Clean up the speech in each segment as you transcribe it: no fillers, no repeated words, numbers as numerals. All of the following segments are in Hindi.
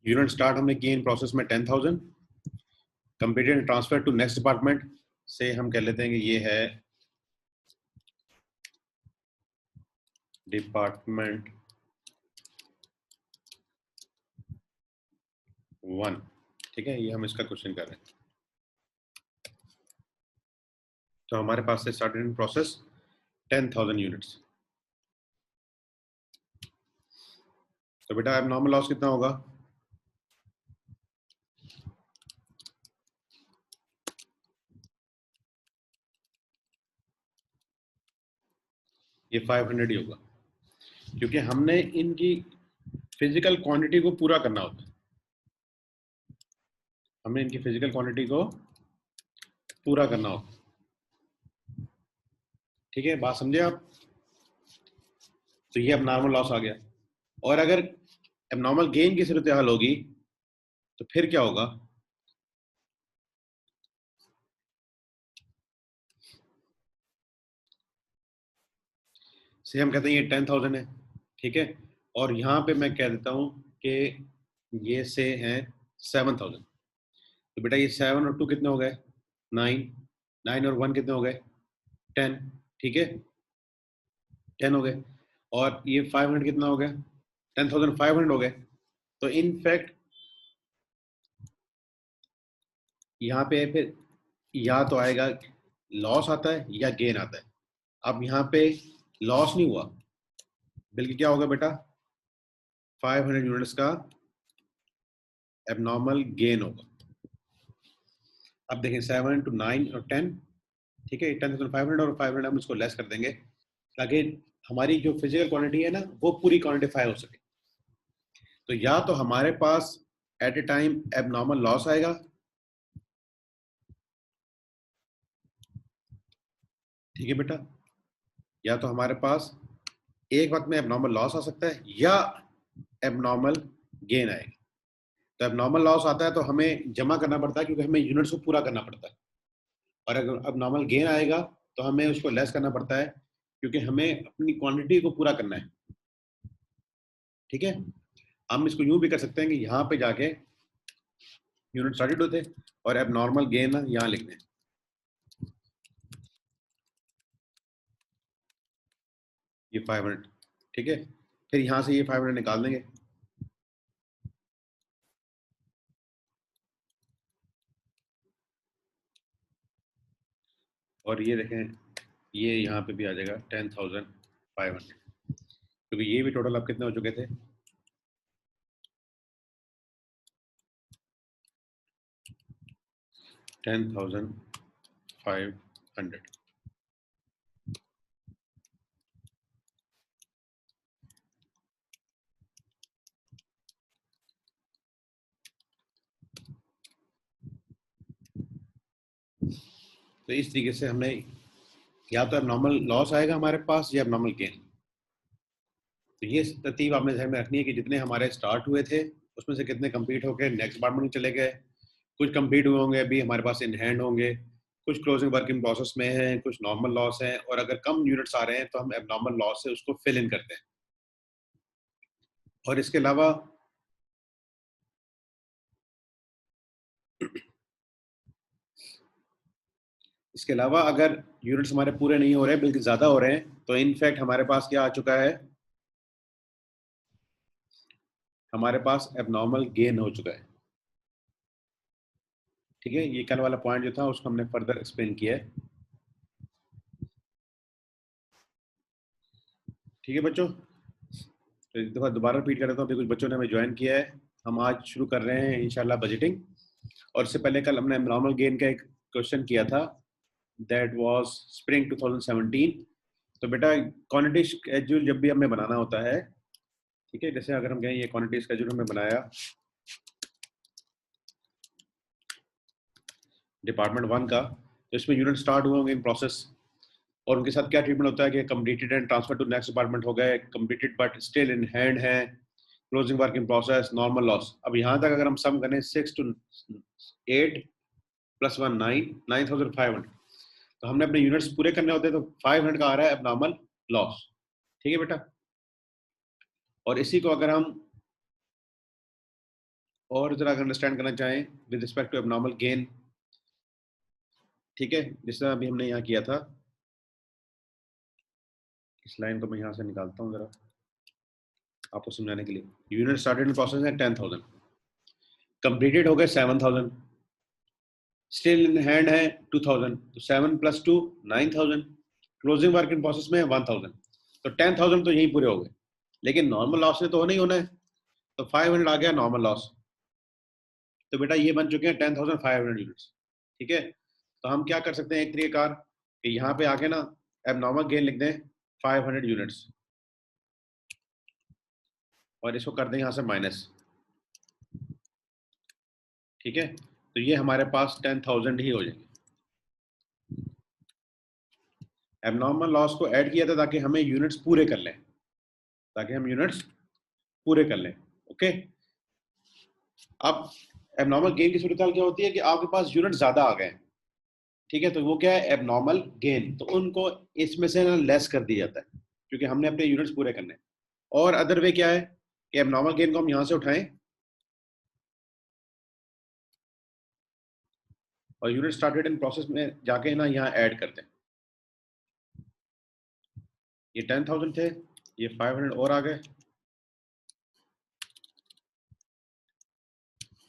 यूनिट स्टार्ट हमने किए इन प्रोसेस में 10,000, completed and transfer to next department से हम कह लेते हैं कि ये है डिपार्टमेंट 1। ठीक है, ये हम इसका क्वेश्चन कर रहे हैं। तो हमारे पास से स्टार्टेड इन प्रोसेस 10,000 यूनिट्स। तो बेटा अब नॉर्मल लॉस कितना होगा? ये 500 ही होगा, क्योंकि हमने इनकी फिजिकल क्वांटिटी को पूरा करना होता है। हमें इनकी फिजिकल क्वांटिटी को पूरा करना होता है। ठीक है, बात समझे आप? तो ये अब नॉर्मल लॉस आ गया। और अगर एबनॉर्मल गेन की सूरत हाल होगी तो फिर क्या होगा? से हम कहते हैं ये 10,000 है, ठीक है, और यहाँ पे मैं कह देता हूँ कि ये से हैं 7,000। तो बेटा ये 7 और 2 कितने हो गए? 9। 9 और 1 कितने हो गए? 10। ठीक है, 10 हो गए। और ये 500 कितना हो गया? 10,500 हो गए। तो इन फैक्ट यहाँ पे फिर या तो आएगा लॉस आता है या गेन आता है। अब यहाँ पे लॉस नहीं हुआ, बल्कि क्या होगा बेटा? 500 यूनिट्स का एबनॉर्मल गेन होगा। अब देखें 7 to 9 और 10, ठीक है, 10,500 और 500 हम इसको लेस कर देंगे ताकि हमारी जो फिजिकल क्वांटिटी है ना वो पूरी क्वांटिफाई हो सके। तो या तो हमारे पास at a time abnormal loss आएगा, ठीक है बेटा, या तो हमारे पास एक वक्त में एबनॉर्मल लॉस आ सकता है या एबनॉर्मल गेन आएगा। तो एबनॉर्मल लॉस आता है तो हमें जमा करना पड़ता है, क्योंकि हमें यूनिट्स को पूरा करना पड़ता है। और अगर एबनॉर्मल गेन आएगा तो हमें उसको लेस करना पड़ता है, क्योंकि हमें अपनी क्वांटिटी को पूरा करना है। ठीक है, हम इसको यूं भी कर सकते हैं कि यहाँ पे जाके यूनिट स्टार्टेड होते और एबनॉर्मल गेन यहाँ लिख दें। ये 500, ठीक है, फिर यहाँ से ये 500 निकाल देंगे। और ये देखें, ये यहाँ पे भी आ जाएगा 10,500, क्योंकि ये भी टोटल अब कितने हो चुके थे? 10,500। तो इस तरीके से हमने या तो एबनॉर्मल लॉस आएगा हमारे पास या एबनॉर्मल गेन। तो ये तरतीब आपने ध्यान में रखनी है कि जितने हमारे स्टार्ट हुए थे उसमें से कितने कंप्लीट होकर नेक्स्ट डिपार्टमेंट में चले गए, कुछ कंप्लीट हुए होंगे अभी हमारे पास इन हैंड होंगे, कुछ क्लोजिंग वर्क इन प्रोसेस में है, कुछ नॉर्मल लॉस है, और अगर कम यूनिट्स आ रहे हैं तो हम एबनॉर्मल लॉस से उसको फिल इन करते हैं। और इसके अलावा अगर यूनिट्स हमारे पूरे नहीं हो रहे बल्कि ज्यादा हो रहे हैं तो इनफैक्ट हमारे पास क्या आ चुका है? हमारे पास एबनॉर्मल गेन हो चुका है। ठीक है, ये कल वाला पॉइंट जो था उसको हमने फर्दर एक्सप्लेन किया है। ठीक है बच्चों, तो एक दफा दोबारा रिपीट कर देता हूँ, अभी कुछ बच्चों ने हमें ज्वाइन किया है। हम आज शुरू कर रहे हैं इंशाल्लाह बजटिंग। और इससे पहले कल हमने नॉर्मल गेन का एक क्वेश्चन किया था, दैट वाज स्प्रिंग 2017। तो बेटा क्वांटिटी स्केड्यूल जब भी हमें बनाना होता है, ठीक है, जैसे अगर हम कहें ये क्वांटिटी स्केड्यूल हमने बनाया डिपार्टमेंट 1 का, तो इसमें यूनिट स्टार्ट हुए होंगे इन प्रोसेस, और उनके साथ क्या ट्रीटमेंट होता है कि completed and transfer to next department हो गए, completed but still in hand है, closing work in process, normal loss. अब यहाँ तक अगर हम सम करें 6 to 8 + 1 9, 9,500, तो हमने अपने यूनिट्स पूरे करने होते हैं, तो 500 का आ रहा है एबनॉर्मल लॉस। ठीक है बेटा, और इसी को अगर हम और जरा अंडरस्टैंड करना चाहें with respect to abnormal gain, ठीक है, जिस तरह अभी हमने यहाँ किया था, इस लाइन को मैं यहाँ से निकालता हूँ जरा आपको समझाने के लिए। यूनिट स्टार्टेड इन प्रोसेस है 10,000, कंप्लीटेड हो गए 7,000, स्टिल इन हैंड है 2,000, तो 7 + 2 9,000, क्लोजिंग वर्क इन प्रोसेस में 1,000, तो 10,000 तो यही पूरे हो गए। लेकिन नॉर्मल लॉस ने तो होना ही होना है, तो 500 आ गया नॉर्मल लॉस। तो बेटा ये बन चुके हैं 10,500 यूनिट्स, ठीक है। तो हम क्या कर सकते हैं, एक तरीकेकार कि यहाँ पे आके ना एबनॉर्मल गेन लिख दें 500 यूनिट्स और इसको कर दें यहाँ से माइनस, ठीक है। तो ये हमारे पास 10,000 ही हो जाएंगे। एबनॉर्मल लॉस को ऐड किया था ताकि हमें यूनिट्स पूरे कर लें, ताकि हम यूनिट्स पूरे कर लें, ओके। अब एबनॉर्मल गेन की सूरत क्या होती है कि आपके पास यूनिट ज्यादा आ गए, ठीक है, तो वो क्या है एबनॉर्मल गेन, तो उनको इसमें से ना लेस कर दिया जाता है क्योंकि हमने अपने यूनिट्स पूरे करने हैं। और अदर वे क्या है कि एबनॉर्मल गेन को हम यहां से उठाएं और यूनिट स्टार्टेड इन प्रोसेस में जाके ना यहाँ ऐड कर दें। ये 10,000 थे, ये 500 और आ गए,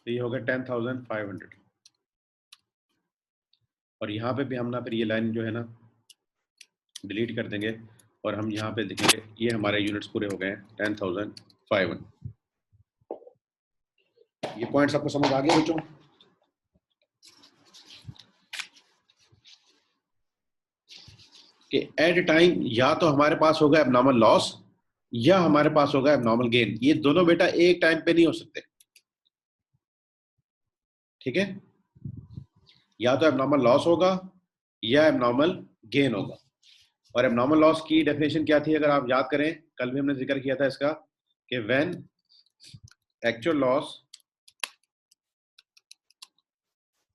तो ये हो गया 10,500। और यहाँ पे भी हम ना फिर ये लाइन जो है ना डिलीट कर देंगे और हम यहाँ पे देखेंगे ये हमारे यूनिट्स पूरे हो गए हैं 10,500। ये पॉइंट्स आपको समझ आ गया बच्चों? कि एट टाइम या तो हमारे पास होगा एबनॉर्मल लॉस या हमारे पास होगा एबनॉर्मल गेन, ये दोनों बेटा एक टाइम पे नहीं हो सकते, ठीक है। या तो एबनॉर्मल लॉस होगा या एबनॉर्मल गेन होगा। और एबनॉर्मल लॉस की डेफिनेशन क्या थी अगर आप याद करें, कल भी हमने जिक्र किया था इसका कि when actual loss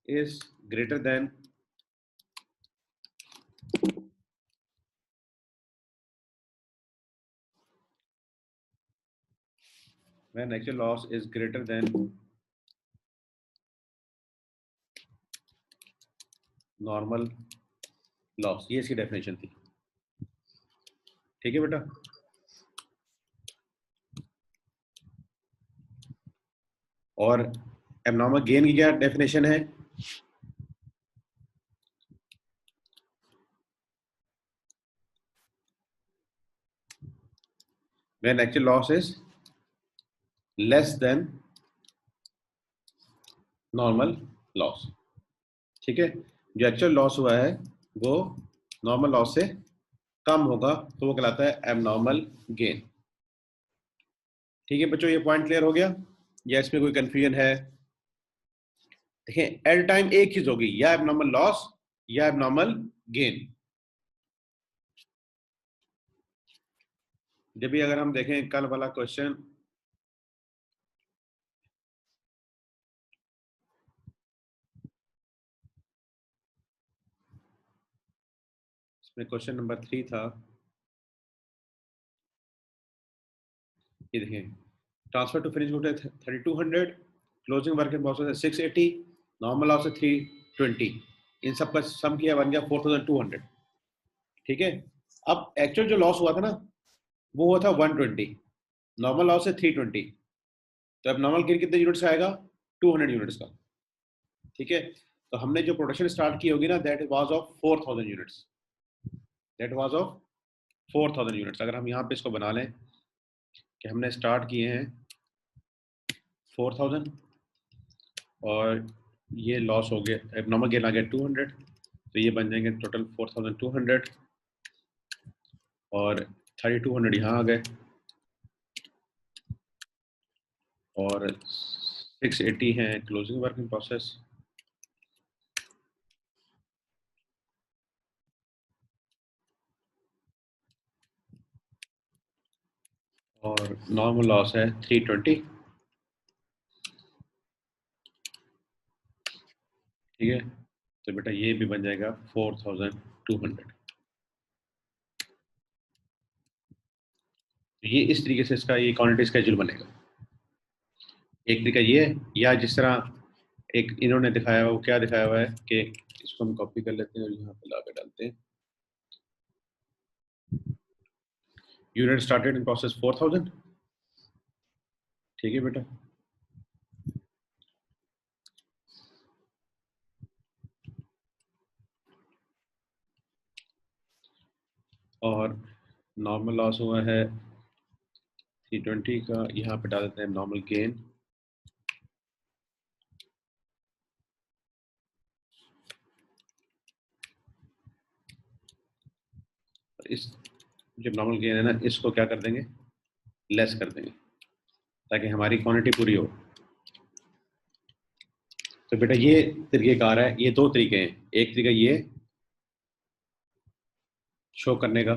is greater than when actual loss is greater than normal loss, ये इसकी डेफिनेशन थी, ठीक है बेटा। और एबनॉर्मल गेन की क्या डेफिनेशन है, when actual loss is less than normal loss, ठीक है। जो एक्चुअल लॉस हुआ है वो नॉर्मल लॉस से कम होगा तो वो कहलाता है एबनॉर्मल गेन, ठीक है बच्चों। ये पॉइंट क्लियर हो गया या इसमें कोई कंफ्यूजन है? देखें एट टाइम एक चीज होगी, या एबनॉर्मल लॉस या एबनॉर्मल गेन। जब भी अगर हम देखें कल वाला क्वेश्चन, इसमें क्वेश्चन नंबर 3 था, ये देखें ट्रांसफर टू फिनिश गुड है 3,200, क्लोजिंग वर्क इन प्रोसेस है 680, नॉर्मल लॉस है 320, इन सब का सम किया बन गया 4,200, ठीक है। अब एक्चुअल जो लॉस हुआ था ना वो हुआ था 120, नॉर्मल लॉस है 320, तो अब नॉर्मल गेन कितने यूनिट्स आएगा 200 यूनिट्स का, ठीक है। तो हमने जो प्रोडक्शन स्टार्ट की होगी ना that was of 4,000 units, that was of 4,000 units. अगर हम यहाँ पे इसको बना लें कि हमने स्टार्ट किए हैं 4,000 और ये लॉस हो गया, एबनॉर्मल गेन आ गया 200, तो ये बन जाएंगे टोटल 4,200 और 3,200 यहाँ आ गए और 680 है क्लोजिंग वर्क इन प्रोसेस, और नॉर्मल लॉस है 320, ठीक है। तो बेटा ये भी बन जाएगा 4,200। ये इस तरीके से इसका ये क्वांटिटी स्केड्यूल बनेगा। एक तरीका ये है, या जिस तरह एक इन्होंने दिखाया हुआ, वो क्या दिखाया हुआ है कि इसको हम कॉपी कर लेते हैं और यहाँ पे ला कर डालते हैं। Unit started in process 4000। ठीक है बेटा, और नॉर्मल लॉस हुआ है 320 का, यहाँ पे डाल देते हैं नॉर्मल गेन। इस जो नॉर्मल गेन है ना, इसको क्या कर देंगे, लेस कर देंगे, ताकि हमारी क्वांटिटी पूरी हो। तो बेटा ये तरीकेकार है, ये दो तरीके हैं। एक तरीका ये शो करने का,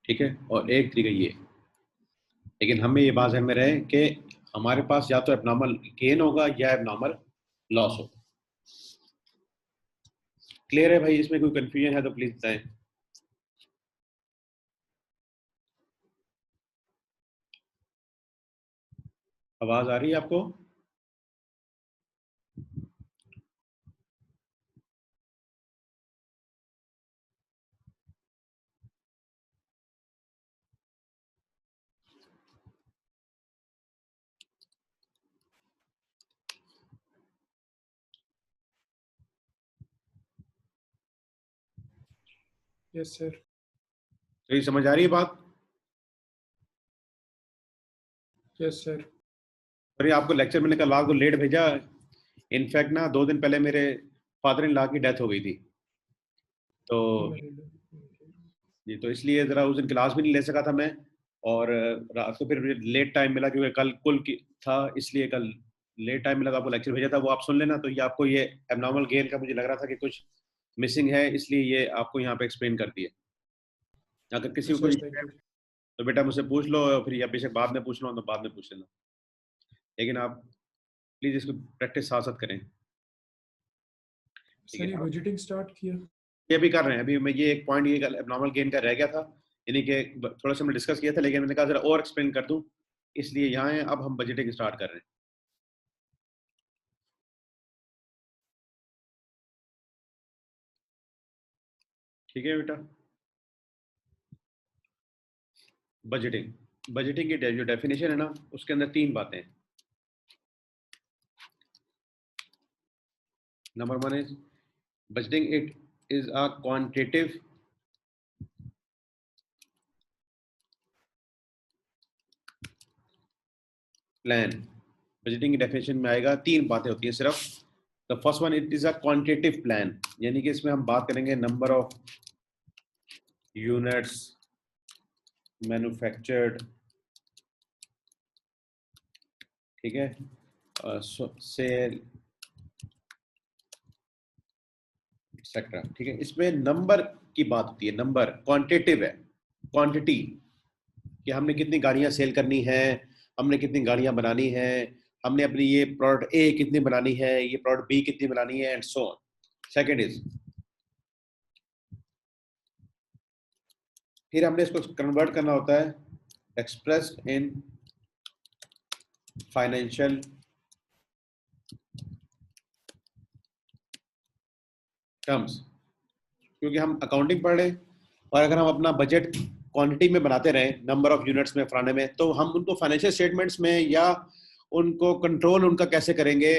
ठीक है, और एक तरीका ये। लेकिन हमें ये बात में रहे कि हमारे पास या तो एबनॉर्मल गेन होगा या एबनॉर्मल लॉस होगा। क्लियर है भाई? इसमें कोई कंफ्यूजन है तो प्लीज बताएं। आवाज आ रही है आपको? Yes sir. तो ये समझ आ रही है बात? Yes sir. अरे आपको लेक्चर मैंने कल रात को लेट भेजा। इनफैक्ट ना 2 दिन पहले मेरे फादर इन लॉ की डेथ हो गई थी, तो जी, तो इसलिए ज़रा उस दिन क्लास भी नहीं ले सका था मैं। और रात को फिर लेट टाइम मिला, क्योंकि कल कुल की था, इसलिए कल लेट टाइम मिला। तो आपको लेक्चर भेजा था, वो आप सुन लेना। तो ये आपको ये एबनॉर्मल गेन का मुझे लग रहा था कि कुछ मिसिंग है, इसलिए ये आपको यहाँ पे एक्सप्लेन कर दिया। अगर किसी को सर कोई थैंक यू। तो बेटा मुझसे पूछ लो, फिर या बेशक बाद में पूछना हो तो बाद में पूछ लेना, लेकिन आप प्लीज़ इसको प्रैक्टिस साथ साथ करें। ठीक सर ये है, बजटिंग स्टार्ट किया? ये भी कर रहे हैं। अभी मैं ये एक पॉइंट, ये एबनॉर्मल गेन का रह गया था, यानी कि थोड़ा सा मैं डिस्कस किया था, लेकिन मैंने कहा जरा और एक्सप्लेन कर दूं, इसलिए यहाँ है। अब हम बजटिंग स्टार्ट कर रहे हैं। ठीक है बेटा, बजटिंग बजटिंग की जो डेफिनेशन है ना, उसके अंदर 3 बातें हैं। Number 1 is budgeting, it is a quantitative plan. Budgeting की डेफिनेशन में आएगा, 3 बातें होती हैं सिर्फ। The first one, it is a quantitative plan, यानी कि इसमें हम बात करेंगे नंबर ऑफ यूनिट्स मैन्युफैक्चर्ड, ठीक है, सेल एक्सेट्रा। ठीक है, इसमें नंबर की बात होती है, नंबर क्वांटिटेटिव है, क्वांटिटी, कि हमने कितनी गाड़ियां सेल करनी है, हमने कितनी गाड़ियां बनानी है, हमने अपनी ये प्रोडक्ट ए कितनी बनानी है, ये प्रोडक्ट बी कितनी बनानी है, and so on. Second is, फिर हमने इसको कन्वर्ट करना होता है एक्सप्रेस्ड इन फाइनेंशियल टर्म्स, क्योंकि हम अकाउंटिंग पढ़ रहे हैं, और अगर हम अपना बजट क्वांटिटी में बनाते रहे, नंबर ऑफ यूनिट्स में, फलाने में, तो हम उनको फाइनेंशियल स्टेटमेंट्स में या उनको कंट्रोल उनका कैसे करेंगे,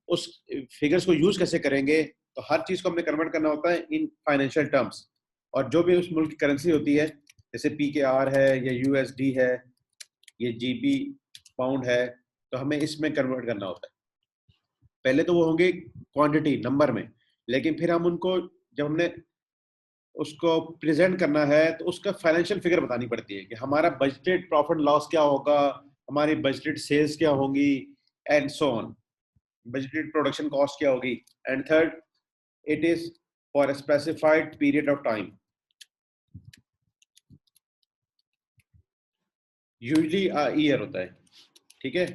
उस फिगर्स को यूज कैसे करेंगे। तो हर चीज को हमने कन्वर्ट करना होता है इन फाइनेंशियल टर्म्स। और जो भी उस मुल्क की करेंसी होती है, जैसे PKR है या USD है, ये GB पाउंड है, तो हमें इसमें कन्वर्ट करना होता है। पहले तो वो होंगे क्वांटिटी नंबर में, लेकिन फिर हम उनको, जब हमने उसको प्रेजेंट करना है, तो उसका फाइनेंशियल फिगर बतानी पड़ती है कि हमारा बजटेड प्रॉफिट लॉस क्या होगा, हमारी बजटेड सेल्स क्या होंगी, and so on, budgeted production cost क्या होगी। And third, it is for a specified period of time, usually year होता है। ठीक है,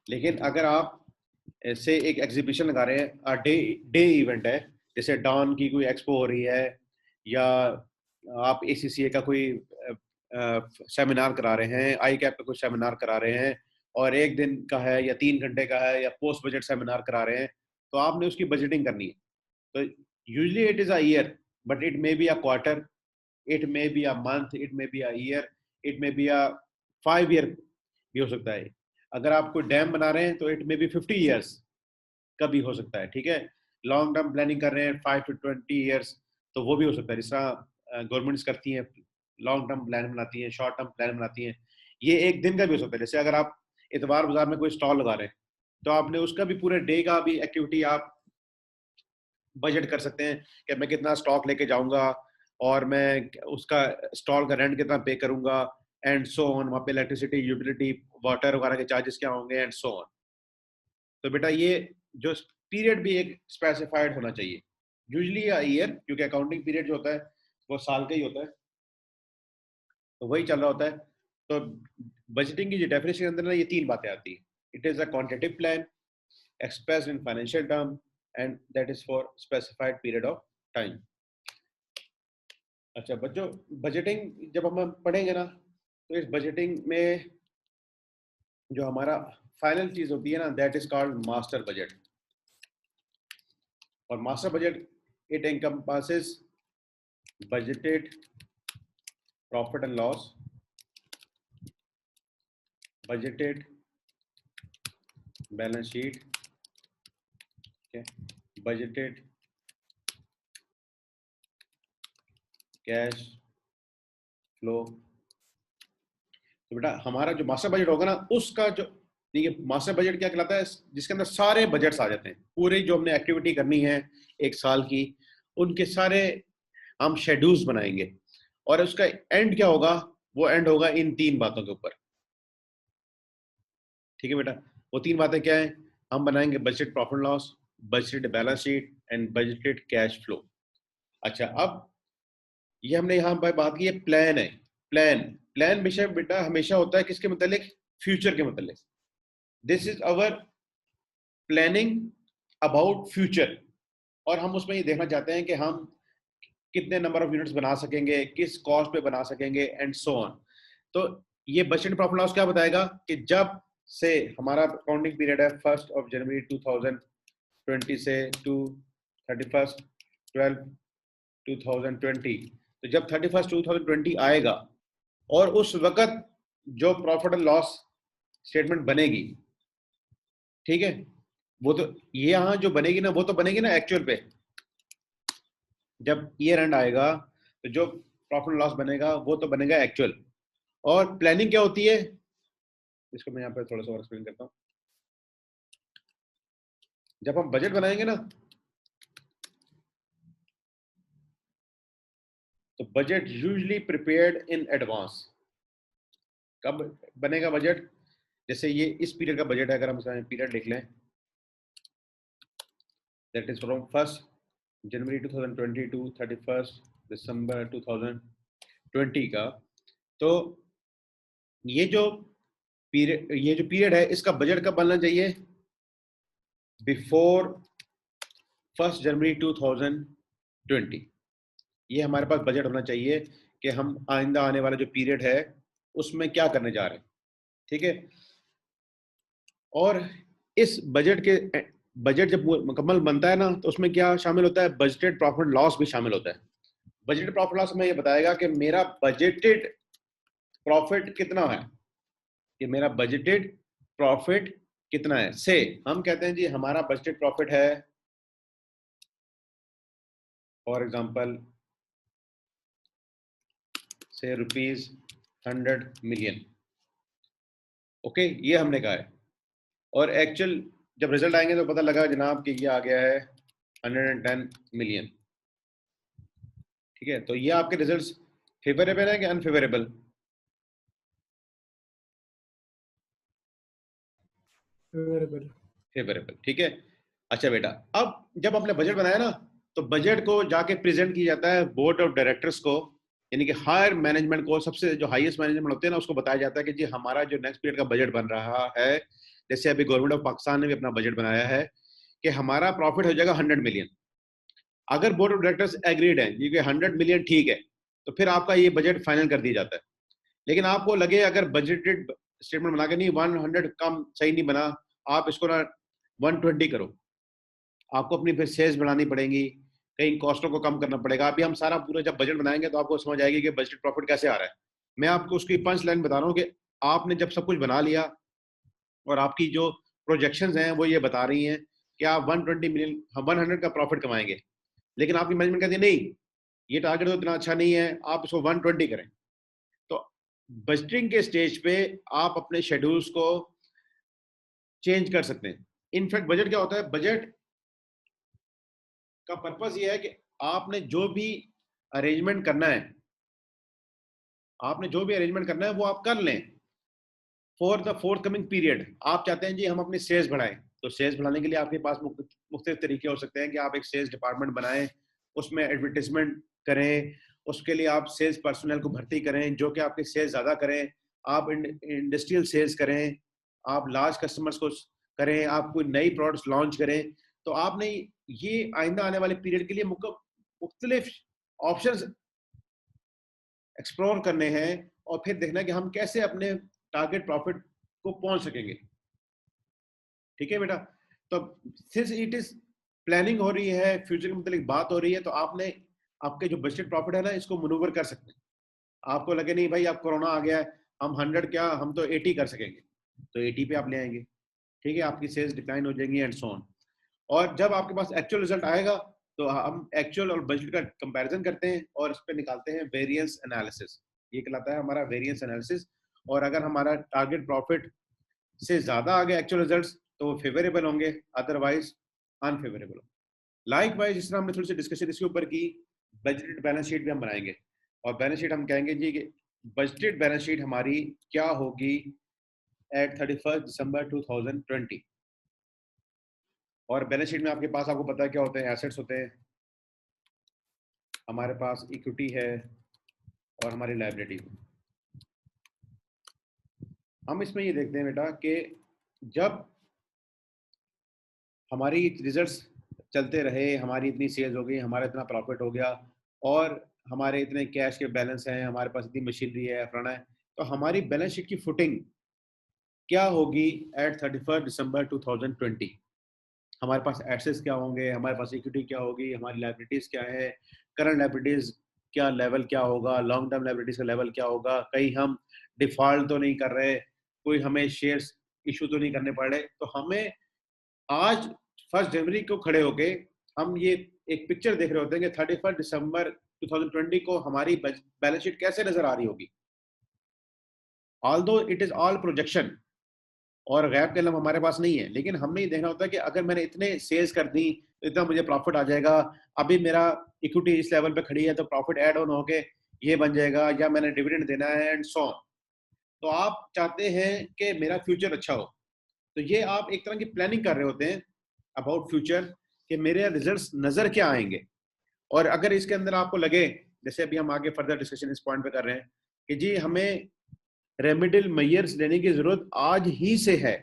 लेकिन अगर आप से एक एग्जीबिशन लगा रहे हैं, डे डे इवेंट है, जैसे डॉन की कोई एक्सपो हो रही है, या आप ACCA का कोई सेमिनार करा रहे हैं, आई कैप का कुछ सेमिनार करा रहे हैं और 1 दिन का है या 3 घंटे का है या पोस्ट बजट सेमिनार करा रहे हैं, तो आपने उसकी बजटिंग करनी है। तो usually it is a year, but it may be a quarter, it may be a month, it may be a year, it may be a 5 year भी हो सकता है। अगर आप कोई डैम बना रहे हैं तो इट मे बी 50 ईयर्स का भी हो सकता है, ठीक है। लॉन्ग टर्म प्लानिंग कर रहे हैं 5 to 20 ईयर्स, तो वो भी हो सकता है। जिस तरह गवर्नमेंट्स करती हैं, लॉन्ग टर्म प्लान बनाती हैं, शॉर्ट टर्म प्लान बनाती हैं, ये 1 दिन का भी हो सकता है। जैसे अगर आप इतवार बाजार में कोई स्टॉल लगा रहे हैं, तो आपने उसका भी पूरे डे का भी एक्टिविटी आप बजट कर सकते हैं कि मैं कितना स्टॉक लेके जाऊंगा और मैं उसका स्टॉल का रेंट कितना पे करूंगा एंड सो ऑन। वहाँ पे इलेक्ट्रिसिटी, यूटिलिटी, वाटर वगैरह के चार्जेस क्या होंगे एंड सो ऑन। तो बेटा ये जो पीरियड भी एक स्पेसिफाइड होना चाहिए, यूजली ईयर, क्योंकि अकाउंटिंग पीरियड जो होता है वो साल का ही होता है, तो वही चल रहा होता है। तो बजटिंग की जो डेफिनेशन के अंदर ना ये 3 बातें आती है। It is a quantitative plan expressed in financial term and that is for specified period of time। अच्छा बच्चों, बजटिंग जब हम पढ़ेंगे ना, तो इस बजटिंग में जो हमारा फाइनल चीज होती है ना, that is called master budget. और master budget it encompasses budgeted profit and loss, budgeted balance sheet, okay, budgeted cash flow। तो बेटा हमारा जो मास्टर बजट होगा ना, उसका जो देखिए मास्टर बजट क्या कहलाता है, जिसके अंदर सारे बजट्स आ जाते हैं, पूरी जो हमने एक्टिविटी करनी है 1 साल की, उनके सारे हम शेड्यूल्स बनाएंगे। और उसका एंड क्या होगा, वो एंड होगा इन 3 बातों के ऊपर, ठीक है बेटा। वो 3 बातें क्या है, हम बनाएंगे budget profit loss, budgeted balance sheet and budgeted cash flow. अच्छा अब ये हमने यहाँ पर बात की है प्लान है। प्लान प्लान विषय बेटा हमेशा होता है किसके मतलब, फ्यूचर के मतलब। This is our planning about future, और हम उसमें ये देखना चाहते हैं कि हम कितने नंबर ऑफ यूनिट्स बना सकेंगे, किस कॉस्ट पे बना सकेंगे एंड सो ऑन। तो ये बजट प्रॉफिट लॉस क्या बताएगा कि जब से हमारा अकाउंटिंग पीरियड है 1 जनवरी 2020 से टू 31/12/2020, तो जब 31/2020 आएगा और उस वक्त जो प्रॉफिट एंड लॉस स्टेटमेंट बनेगी, ठीक है, वो तो ये यहाँ जो बनेगी ना, वो तो बनेगी ना एक्चुअल पे। जब ईयर एंड आएगा तो जो प्रॉफिट लॉस बनेगा वो तो बनेगा एक्चुअल। और प्लानिंग क्या होती है, इसको मैं यहाँ पे थोड़ा सा और एक्सप्लेन करता हूँ। जब हम बजट बनाएंगे ना, तो budget usually prepared in advance. कब बनेगा बजट, जैसे ये इस पीरियड का बजट है, अगर हम इसका पीरियड लिख लें, that is from 1 January 2020 to 31 December 2020 का। तो ये जो पीरियड है, इसका बजट कब बनना चाहिए, बिफोर 1 जनवरी 2020। ये हमारे पास बजट होना चाहिए कि हम आइंदा आने वाला जो पीरियड है उसमें क्या करने जा रहे हैं, ठीक है। और इस बजट जब मुकम्मल बनता है ना, तो उसमें क्या शामिल होता है, बजटेड प्रॉफिट लॉस भी शामिल होता है। बजटेड प्रॉफिट लॉस में ये बताएगा कि मेरा बजटेड प्रॉफिट कितना है, कि मेरा बजटेड प्रॉफिट कितना है। से हम कहते हैं जी हमारा बजटेड प्रॉफिट है फॉर एग्जांपल से ₹100 मिलियन, ओके, ये हमने कहा है। और एक्चुअल जब रिजल्ट आएंगे तो पता लगा जनाब कि ये आ गया है 110 मिलियन, ठीक है। तो ये आपके रिजल्ट्स फेवरेबल है कि अनफेवरेबल, फेवरेबल। फेवरेबल, ठीक है। अच्छा बेटा, अब जब आपने बजट बनाया ना, तो बजट को जाके प्रेजेंट किया जाता है बोर्ड ऑफ डायरेक्टर्स को, यानी कि हायर मैनेजमेंट को, सबसे जो हाईएस्ट मैनेजमेंट होते हैं ना, उसको बताया जाता है कि जी हमारा जो नेक्स्ट पीरियड का बजट बन रहा है, जैसे अभी गवर्नमेंट ऑफ पाकिस्तान ने भी अपना बजट बनाया है कि हमारा प्रॉफिट हो जाएगा 100 मिलियन। अगर बोर्ड ऑफ डायरेक्टर्स एग्रीड है ये कि 100 मिलियन ठीक है, तो फिर आपका ये बजट फाइनल कर दिया जाता है। लेकिन आपको लगे अगर बजटेड स्टेटमेंट बना के नहीं 100 कम सही नहीं बना, आप इसको ना 120 करो, आपको अपनी फिर सेल्स बढ़ानी पड़ेंगी, कहीं कॉस्टों को कम करना पड़ेगा। अभी हम सारा पूरा जब बजट बनाएंगे तो आपको समझ आएगी कि बजट प्रॉफिट कैसे आ रहा है। मैं आपको उसकी पंच लाइन बता रहा हूँ कि आपने जब सब कुछ बना लिया और आपकी जो प्रोजेक्शंस हैं वो ये बता रही हैं कि आप 120 मिलियन 100 का प्रॉफिट कमाएंगे, लेकिन आपकी मैनेजमेंट कहती है नहीं, ये टारगेट तो इतना अच्छा नहीं है, आप इसको 120 करें। तो बजटिंग के स्टेज पे आप अपने शेड्यूल्स को चेंज कर सकते हैं। इनफैक्ट बजट क्या होता है, बजट का पर्पस ये है कि आपने जो भी अरेंजमेंट करना है, आपने जो भी अरेंजमेंट करना है वो आप कर लें for the fourth coming period. आप चाहते हैं जी हम अपनी सेल्स बढ़ाएं, तो सेल्स बढ़ाने के लिए आपके पास मुख्तलिफ तरीके हो सकते हैं कि आप एक सेल्स डिपार्टमेंट बनाएं, उसमें एडवर्टीजमेंट करें, उसके लिए आप सेल्स पर्सनल को भर्ती करें जो कि आपके सेल्स ज़्यादा करें, आप इंडस्ट्रियल सेल्स करें, आप लार्ज कस्टमर्स को करें, आप कोई नई प्रोडक्ट्स लॉन्च करें। तो आपने ये आइंदा आने वाले पीरियड के लिए मुख्तलिफ ऑप्शंस एक्सप्लोर करने हैं और फिर देखना है कि हम कैसे अपने टारगेट प्रॉफिट को पहुंच सकेंगे। ठीक है बेटा, तो सिंस इट इज प्लानिंग हो रही है, फ्यूचर के मतलब बात हो रही है, तो आपने आपके जो बजटेड प्रॉफिट है ना इसको मनूवर कर सकते हैं। आपको लगे नहीं भाई अब कोरोना आ गया है, हम 100 क्या हम तो 80 कर सकेंगे, तो 80 पे आप ले आएंगे। ठीक है, आपकी सेल्स डिक्लाइन हो जाएंगी एंड सो ऑन। और जब आपके पास एक्चुअल रिजल्ट आएगा तो हम एक्चुअल और बजट का कंपैरिजन करते हैं और इस पे निकालते हैं वेरिएंस एनालिसिस। ये कहलाता है हमारा वेरिएंस एनालिसिस। और अगर हमारा टारगेट प्रॉफिट से ज्यादा आ गए एक्चुअल रिजल्ट्स तो वो फेवरेबल होंगे, अदरवाइज अनफेवरेबल होंगे। लाइक वाइज जिस तरह हमने थोड़ी सी डिस्कशन इसके ऊपर की, बजटेड बैलेंस शीट भी हम बनाएंगे और बैलेंस शीट हम कहेंगे जी कि बजटेड बैलेंस शीट हमारी क्या होगी एट 31 दिसंबर 2020। और बैलेंस शीट में आपके पास आपको पता है क्या होते हैं, एसेट्स होते हैं, हमारे पास इक्विटी है और हमारी लायबिलिटी। हम इसमें ये देखते हैं बेटा कि जब हमारी रिजल्ट्स चलते रहे, हमारी इतनी सेल्स हो गई, हमारा इतना प्रॉफिट हो गया और हमारे इतने कैश के बैलेंस हैं, हमारे पास इतनी मशीनरी है, फलाना है, तो हमारी बैलेंस शीट की फुटिंग क्या होगी एट 31 दिसंबर 2020। हमारे पास एसेट्स क्या होंगे, हमारे पास इक्विटी क्या होगी, हमारी लायबिलिटीज क्या है, करंट लायबिलिटीज क्या लेवल क्या होगा, लॉन्ग टर्म लायबिलिटीज का लेवल क्या होगा, कहीं हम डिफॉल्ट तो नहीं कर रहे, कोई हमें शेयर्स इशू तो नहीं करने पड़ रहे। तो हमें आज 1 जनवरी को खड़े होके हम ये एक पिक्चर देख रहे होते हैं कि 31 दिसंबर 2020 को हमारी बैलेंस शीट कैसे नजर आ रही होगी। Although it is all projection और गैप के इल्म हमारे पास नहीं है, लेकिन हमने ये देखना होता है कि अगर मैंने इतने सेल्स कर दी तो इतना मुझे प्रॉफिट आ जाएगा, अभी मेरा इक्विटी इस लेवल पे खड़ी है तो प्रॉफिट ऐड ऑन होके ये बन जाएगा, या मैंने डिविडेंड देना है एंड सो ऑन। तो आप चाहते हैं कि मेरा फ्यूचर अच्छा हो, तो ये आप एक तरह की प्लानिंग कर रहे होते हैं अबाउट फ्यूचर कि मेरे रिजल्ट्स नजर क्या आएंगे। और अगर इसके अंदर आपको लगे, जैसे अभी हम आगे फर्दर डिस्कशन इस पॉइंट पे कर रहे हैं कि जी हमें रेमेडियल मेजर्स लेने की जरूरत आज ही से है,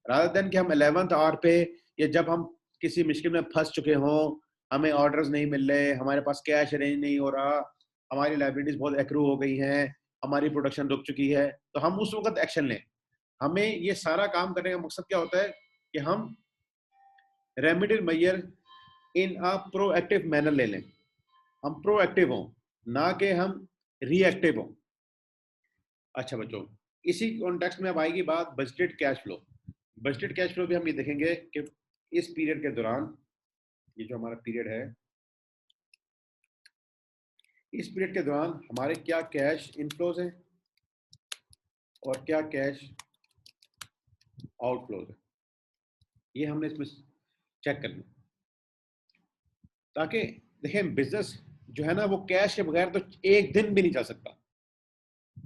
रादर देन कि हम 11th आवर पे या जब हम किसी मुश्किल में फंस चुके हों, हमें ऑर्डर्स नहीं मिल रहे, हमारे पास कैश अरेंज नहीं हो रहा, हमारी लाइबिलिटीज बहुत एक्रू हो गई हैं, हमारी प्रोडक्शन रुक चुकी है, तो हम उस वक्त एक्शन लें। हमें ये सारा काम करने का मकसद क्या होता है कि हम remedial measure in a proactive manner ले लें, हम प्रोएक्टिव हों ना कि हम रिएक्टिव हों। अच्छा बच्चों, इसी कॉन्टेक्स्ट में अब आएगी बात budgeted cash flow. Budgeted cash flow भी हम ये देखेंगे कि इस पीरियड के दौरान, ये जो हमारा पीरियड है, इस पीरियड के दौरान हमारे क्या कैश इनफ्लोज हैं और क्या कैश आउटफ्लोज है, ये हमने इसमें चेक करना, ताकि देखें बिजनेस जो है ना वो कैश के बगैर तो एक दिन भी नहीं चल सकता।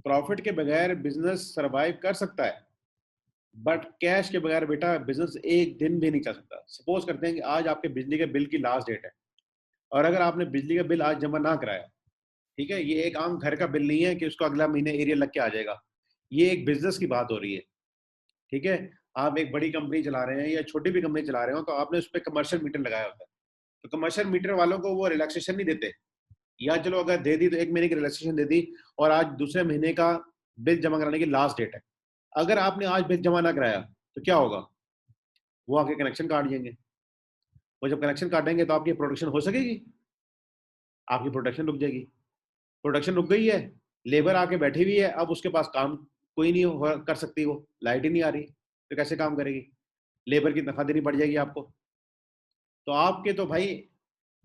प्रॉफिट के बगैर बिजनेस सरवाइव कर सकता है, बट कैश के बगैर बेटा बिजनेस एक दिन भी नहीं चल सकता। सपोज करते हैं कि आज आपके बिजली के बिल की लास्ट डेट है और अगर आपने बिजली का बिल आज जमा ना कराया, ठीक है, ये एक आम घर का बिल नहीं है कि उसको अगला महीने एरिया लग के आ जाएगा, ये एक बिजनेस की बात हो रही है। ठीक है, आप एक बड़ी कंपनी चला रहे हैं या छोटी भी कंपनी चला रहे हो तो आपने उस पर कमर्शियल मीटर लगाया होता है, तो कमर्शियल मीटर वालों को वो रिलैक्सेशन नहीं देते या चलो अगर दे दी तो 1 महीने की रिलैक्सेशन दे दी और आज दूसरे महीने का बिल जमा कराने की लास्ट डेट है, अगर आपने आज बिल जमा ना कराया तो क्या होगा, वो आपके कनेक्शन काट देंगे। वो जब कनेक्शन काटेंगे तो आपकी प्रोडक्शन हो सकेगी, आपकी प्रोडक्शन रुक जाएगी। प्रोडक्शन रुक गई है, लेबर आके बैठी हुई है, अब उसके पास काम कोई नहीं कर सकती, वो लाइट ही नहीं आ रही तो कैसे काम करेगी, लेबर की तनख्वाह देनी पड़ जाएगी आपको। तो आपके तो भाई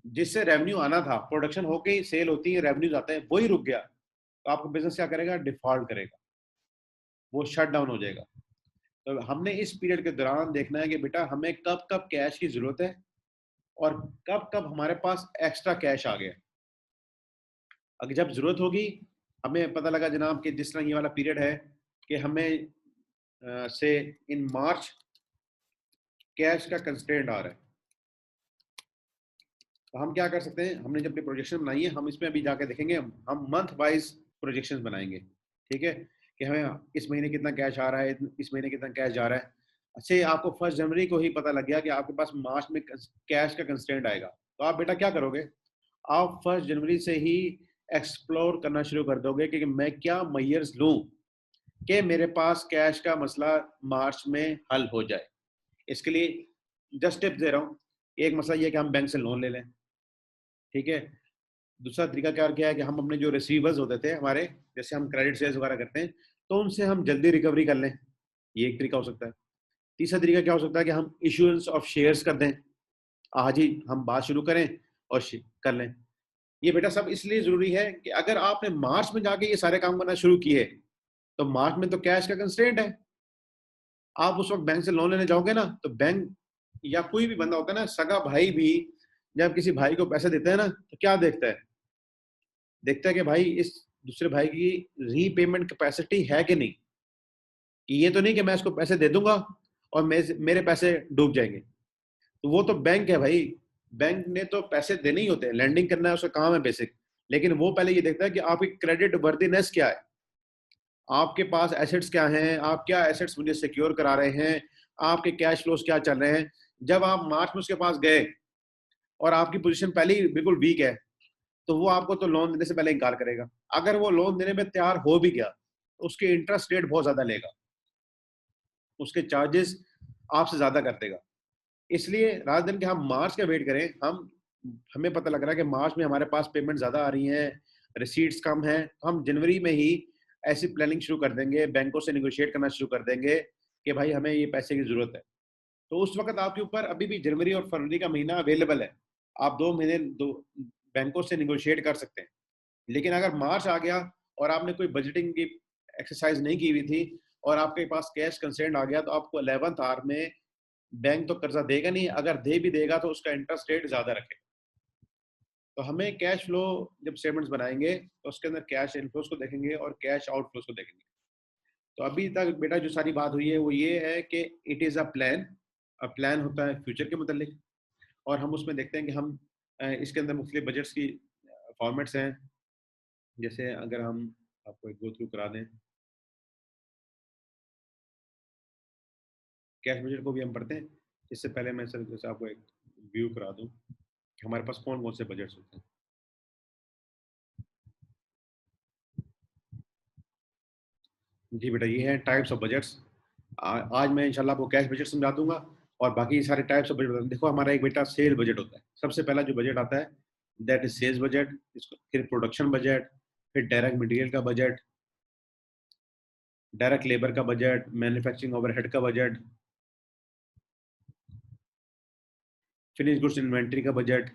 जिससे रेवेन्यू आना था, प्रोडक्शन होके ही सेल होती है, रेवेन्यूज आते हैं, वही रुक गया, तो आपका बिजनेस क्या करेगा, डिफॉल्ट करेगा, वो शट डाउन हो जाएगा। तो हमने इस पीरियड के दौरान देखना है कि बेटा हमें कब कब कैश की जरूरत है और कब कब हमारे पास एक्स्ट्रा कैश आ गया। अगर जब जरूरत होगी, हमें पता लगा जनाब कि जिस तरह ये वाला पीरियड है कि हमें से इन मार्च कैश का कंस्ट्रेंट आ रहा है, तो हम क्या कर सकते हैं, हमने जब अपनी प्रोजेक्शन बनाई है, हम इसमें अभी जाके देखेंगे, हम मंथ वाइज प्रोजेक्शन बनाएंगे, ठीक है, कि हमें इस महीने कितना कैश आ रहा है, इस महीने कितना कैश जा रहा है। अच्छे आपको 1 जनवरी को ही पता लग गया कि आपके पास मार्च में कैश का कंस्ट्रेंट आएगा, तो आप बेटा क्या करोगे, आप 1 जनवरी से ही एक्सप्लोर करना शुरू कर दोगे कि मैं क्या मेजर्स लूं कि मेरे पास कैश का मसला मार्च में हल हो जाए। इसके लिए जस्ट टिप्स दे रहा हूँ। एक मसला ये कि हम बैंक से लोन ले लें, ठीक है। दूसरा तरीका क्या है कि हम अपने जो रिसीवर्स होते थे हमारे, जैसे हम क्रेडिट सेल्स वगैरह करते हैं, तो उनसे हम जल्दी रिकवरी कर लें, ये एक तरीका हो सकता है। तीसरा तरीका क्या हो सकता है कि हम इश्यूएंस ऑफ शेयर्स कर दें, आज ही हम बात शुरू करें और कर लें। ये बेटा सब इसलिए जरूरी है कि अगर आपने मार्च में जाके ये सारे काम करना शुरू किए, तो मार्च में तो कैश का कंस्ट्रेंट है, आप उस वक्त बैंक से लोन लेने जाओगे ना, तो बैंक या कोई भी बंदा होता है ना, सगा भाई भी जब किसी भाई को पैसे देता है ना, तो क्या देखता है, देखता है कि भाई इस दूसरे भाई की रीपेमेंट कैपेसिटी है कि नहीं, कि ये तो नहीं कि मैं इसको पैसे दे दूंगा और मेरे पैसे डूब जाएंगे। तो वो तो बैंक है भाई, बैंक ने तो पैसे देने ही होते हैं, लैंडिंग करना है उसका काम है बेसिक, लेकिन वो पहले ये देखता है कि आपकी क्रेडिट वर्दीनेस क्या है, आपके पास एसेट्स क्या हैं, आप क्या एसेट्स मुझे सिक्योर करा रहे हैं, आपके कैश फ्लोस क्या चल रहे हैं। जब आप मार्च में उसके पास गए और आपकी पोजीशन पहले ही बिल्कुल वीक है, तो वो आपको तो लोन देने से पहले इनकार करेगा। अगर वो लोन देने में तैयार हो भी गया, तो उसके इंटरेस्ट रेट बहुत ज्यादा लेगा, उसके चार्जेस आपसे ज्यादा कर देगा। इसलिए रात दिन के हम मार्च का वेट करें, हमें पता लग रहा है कि मार्च में हमारे पास पेमेंट ज्यादा आ रही हैं, रिसीट्स कम हैं, तो हम जनवरी में ही ऐसी प्लानिंग शुरू कर देंगे, बैंकों से निगोशिएट करना शुरू कर देंगे कि भाई हमें ये पैसे की जरूरत है। तो उस वक्त आपके ऊपर अभी भी जनवरी और फरवरी का महीना अवेलेबल है, आप 2 महीने दो बैंकों से निगोशिएट कर सकते हैं। लेकिन अगर मार्च आ गया और आपने कोई बजटिंग की एक्सरसाइज नहीं की हुई थी और आपके पास कैश कंसेंट आ गया, तो आपको 11th आवर में बैंक तो कर्जा देगा नहीं, अगर दे भी देगा तो उसका इंटरेस्ट रेट ज्यादा रखेगा। तो हमें कैश फ्लो जब स्टेटमेंट्स बनाएंगे तो उसके अंदर कैश इनफ्लोज को देखेंगे और कैश आउटफ्लोज को देखेंगे। तो अभी तक बेटा जो सारी बात हुई है वो ये है कि इट इज अ प्लान होता है फ्यूचर के मुतालिक, और हम उसमें देखते हैं कि हम इसके अंदर मुख्तलिफ बजट्स की फॉर्मेट्स हैं। जैसे अगर हम आपको एक गो थ्रू करा दें, कैश बजट को भी हम पढ़ते हैं। इससे पहले मैं सर जैसे आपको एक व्यू करा दूं कि हमारे पास कौन कौन से बजट्स होते हैं। जी बेटा, ये है टाइप्स ऑफ बजट्स। आज मैं इंशाल्लाह आपको कैश बजट समझा दूंगा और बाकी सारे टाइप्स ऑफ बजट बता दूंगा। देखो हमारा एक बेटा सेल बजट होता है, सबसे पहला जो बजट आता है दैट इज सेल्स बजट, फिर प्रोडक्शन बजट, फिर डायरेक्ट मटेरियल का बजट, डायरेक्ट लेबर का बजट, मैन्युफैक्चरिंग ओवरहेड का बजट, फिनिश गुड्स इन्वेंट्री का budget,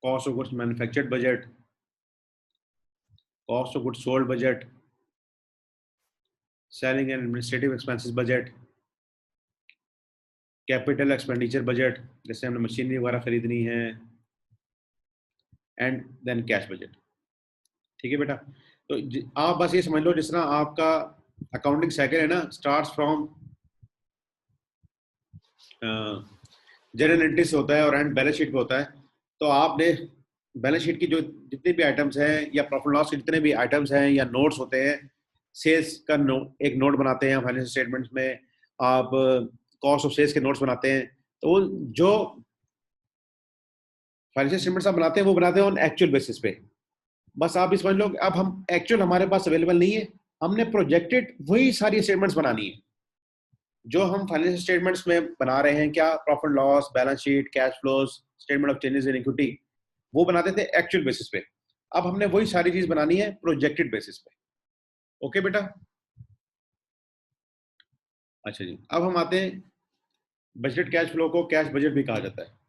cost of goods manufactured budget, cost of goods sold budget, selling and administrative expenses budget, capital expenditure budget, जैसे हमने मशीनरी वगैरह खरीदनी है, एंड देन कैश बजट। ठीक है बेटा, तो आप बस ये समझ लो जिस तरह आपका अकाउंटिंग साइकिल है ना, स्टार्ट्स फ्रॉम जनरल एंट्री से होता है और एंड बैलेंस शीट पे होता है। तो आपने बैलेंस शीट की जो जितने भी आइटम्स हैं या प्रॉफिट लॉस के जितने भी आइटम्स हैं या नोट्स होते हैं, सेल्स का एक नोट बनाते हैं फाइनेंशियल स्टेटमेंट्स में, आप कॉस्ट ऑफ सेल्स के नोट्स बनाते हैं। तो जो फाइनेंशियल स्टेटमेंट्स आप बनाते हैं वो बनाते हैं ऑन एक्चुअल बेसिस पे। बस आप इस समझ लो अब हम एक्चुअल हमारे पास अवेलेबल नहीं है, हमने प्रोजेक्टेड वही सारी स्टेटमेंट्स बनानी है जो हम फाइनेंशियल स्टेटमेंट्स में बना रहे हैं। क्या profit loss, balance sheet, cash flows, statement of changes in equity, वो बनाते थे एक्चुअल बेसिस पे। अब हमने वही सारी चीज बनानी है प्रोजेक्टेड बेसिस पे। ओके बेटा। अच्छा जी, अब हम आते हैं बजट कैश फ्लो को कैश बजट भी कहा जाता है।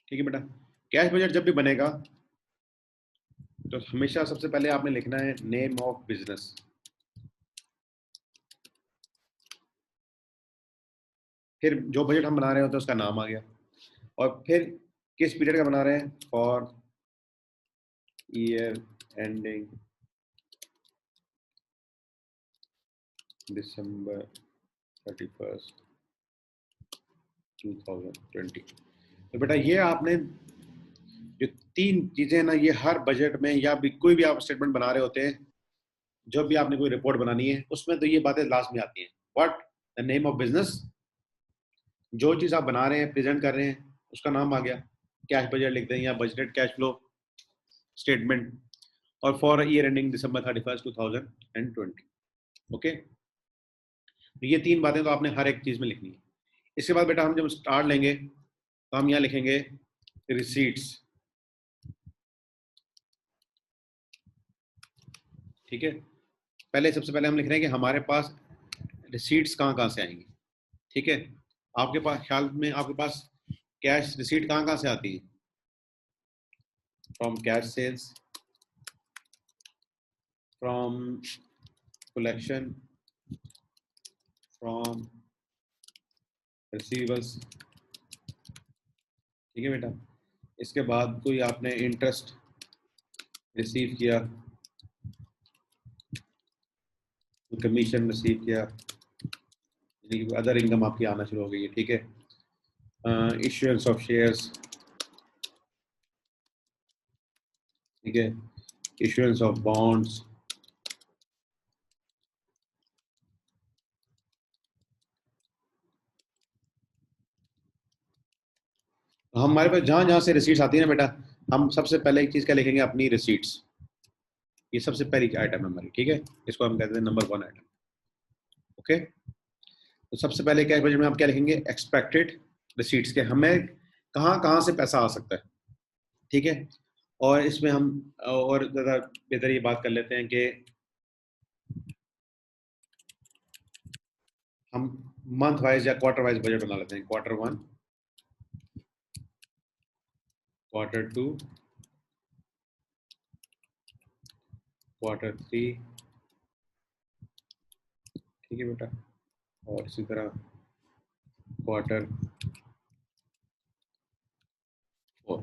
ठीक है बेटा, कैश बजट जब भी बनेगा तो हमेशा सबसे पहले आपने लिखना है नेम ऑफ बिजनेस। फिर जो बजट हम बना रहे होते हैं उसका नाम आ गया, और फिर किस पीरियड का बना रहे हैं, फॉर ईयर एंडिंग दिसंबर 31 2020। तो बेटा ये आपने जो तीन चीजें ना, ये हर बजट में या भी कोई भी आप स्टेटमेंट बना रहे होते हैं, जब भी आपने कोई रिपोर्ट बनानी है उसमें तो ये बातें लास्ट में आती हैं। What the name of business, जो चीज आप बना रहे हैं प्रेजेंट कर रहे हैं उसका नाम आ गया, कैश बजट लिखते हैं या बजटेड कैश फ्लो स्टेटमेंट, और for year ending December 31 2020। Okay, तो ये तीन बातें तो आपने हर एक चीज में लिखनी है। इसके बाद बेटा हम जब स्टार्ट लेंगे तो हम यहाँ लिखेंगे रिसीट्स। ठीक है, पहले सबसे पहले हम लिख रहे हैं कि हमारे पास रिसीट्स कहाँ कहाँ से आएंगी। ठीक है, आपके पास ख्याल में आपके पास कैश रिसीट कहाँ कहाँ से आती है, from cash sales, from collection, from receivers. ठीक है बेटा, इसके बाद कोई आपने इंटरेस्ट रिसीव किया, कमीशन रिसीव किया, अदर इनकम आपकी आना शुरू हो गई है। ठीक है, इश्यूएंस ऑफ शेयर्स, ठीक है, इश्यूएंस ऑफ बॉन्ड्स, तो हमारे पास जहां जहां से रिसीट्स आती है ना बेटा, हम सबसे पहले एक चीज क्या लिखेंगे, अपनी रिसीट्स। ये सबसे पहली आइटम है हमारी। ठीक है, इसको हम कहते हैं नंबर 1 आइटम। ओके, तो सबसे पहले कैश बजट में हम क्या लिखेंगे, एक्सपेक्टेड रिसीट्स के हमें कहाँ कहाँ से पैसा आ सकता है। ठीक है, और इसमें हम और ज़्यादा बेहतर ये बात कर लेते हैं कि हम मंथ वाइज या क्वार्टर वाइज बजट बना लेते हैं। Quarter 1, quarter 2, quarter 3। ठीक है बेटा, और इसी तरह क्वार्टर 4।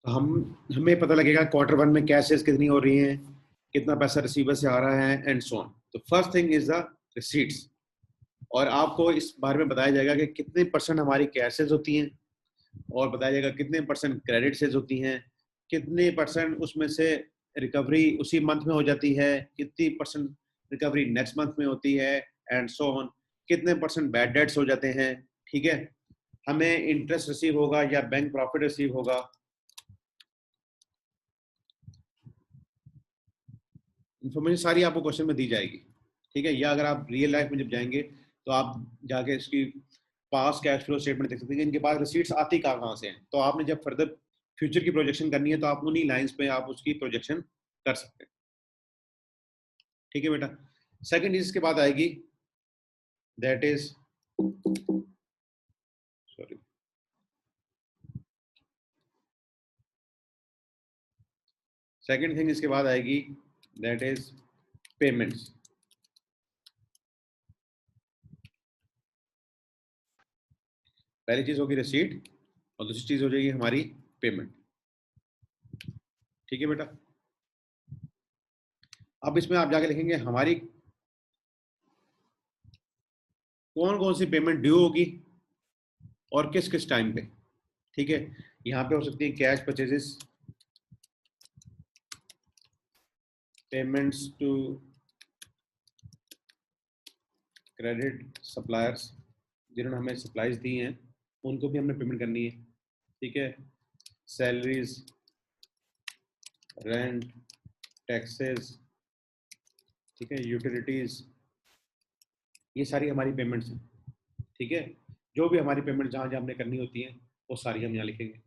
तो हमें पता लगेगा क्वार्टर 1 में कैश सेल्स कितनी हो रही हैं, कितना पैसा रिसीवर से आ रहा है, एंड सो ऑन। तो first thing is the receipts, और आपको इस बारे में बताया जाएगा कि कितने परसेंट हमारी कैश सेल्स होती हैं, और बताया जाएगा कितने परसेंट क्रेडिट सेल्स होती हैं, कितने परसेंट उसमें से रिकवरी उसी मंथ में हो जाती है, कितनी परसेंट रिकवरी नेक्स्ट मंथ में होती है, एंड सो ऑन, कितने परसेंट बैड डेट्स हो जाते हैं। ठीक है, हमें इंटरेस्ट रिसीव होगा या बैंक प्रॉफिट रिसीव होगा, इन्फॉर्मेशन सारी आपको क्वेश्चन में दी जाएगी। ठीक है, या अगर आप रियल लाइफ में जब जाएंगे तो आप जाके इसकी पास कैश फ्लो स्टेटमेंट देख सकते हैं कि इनके पास रिसीट्स आती कहाँ से हैं। तो आपने जब फर्दर फ्यूचर की प्रोजेक्शन करनी है तो आप उन्हीं लाइंस पे आप उसकी प्रोजेक्शन कर सकते हैं। ठीक है बेटा, सेकंड चीज के बाद आएगी, that is sorry second thing इसके बाद आएगी, दैट इज पेमेंट्स। पहली चीज होगी रिसीट और दूसरी चीज हो जाएगी हमारी पेमेंट। ठीक है बेटा, अब इसमें आप जाके लिखेंगे हमारी कौन कौन सी पेमेंट ड्यू होगी और किस किस टाइम पे। ठीक है, यहाँ पे हो सकती है cash purchases, payments to credit suppliers, जिन्होंने हमें सप्लाईज दी हैं उनको भी हमने पेमेंट करनी है, ठीक है। सैलरीज, रेंट, टैक्सेस, ठीक है, यूटिलिटीज, ये सारी हमारी पेमेंट्स हैं, ठीक है। जो भी हमारी पेमेंट जहाँ जहाँ हमने करनी होती है वो सारी हम यहाँ लिखेंगे,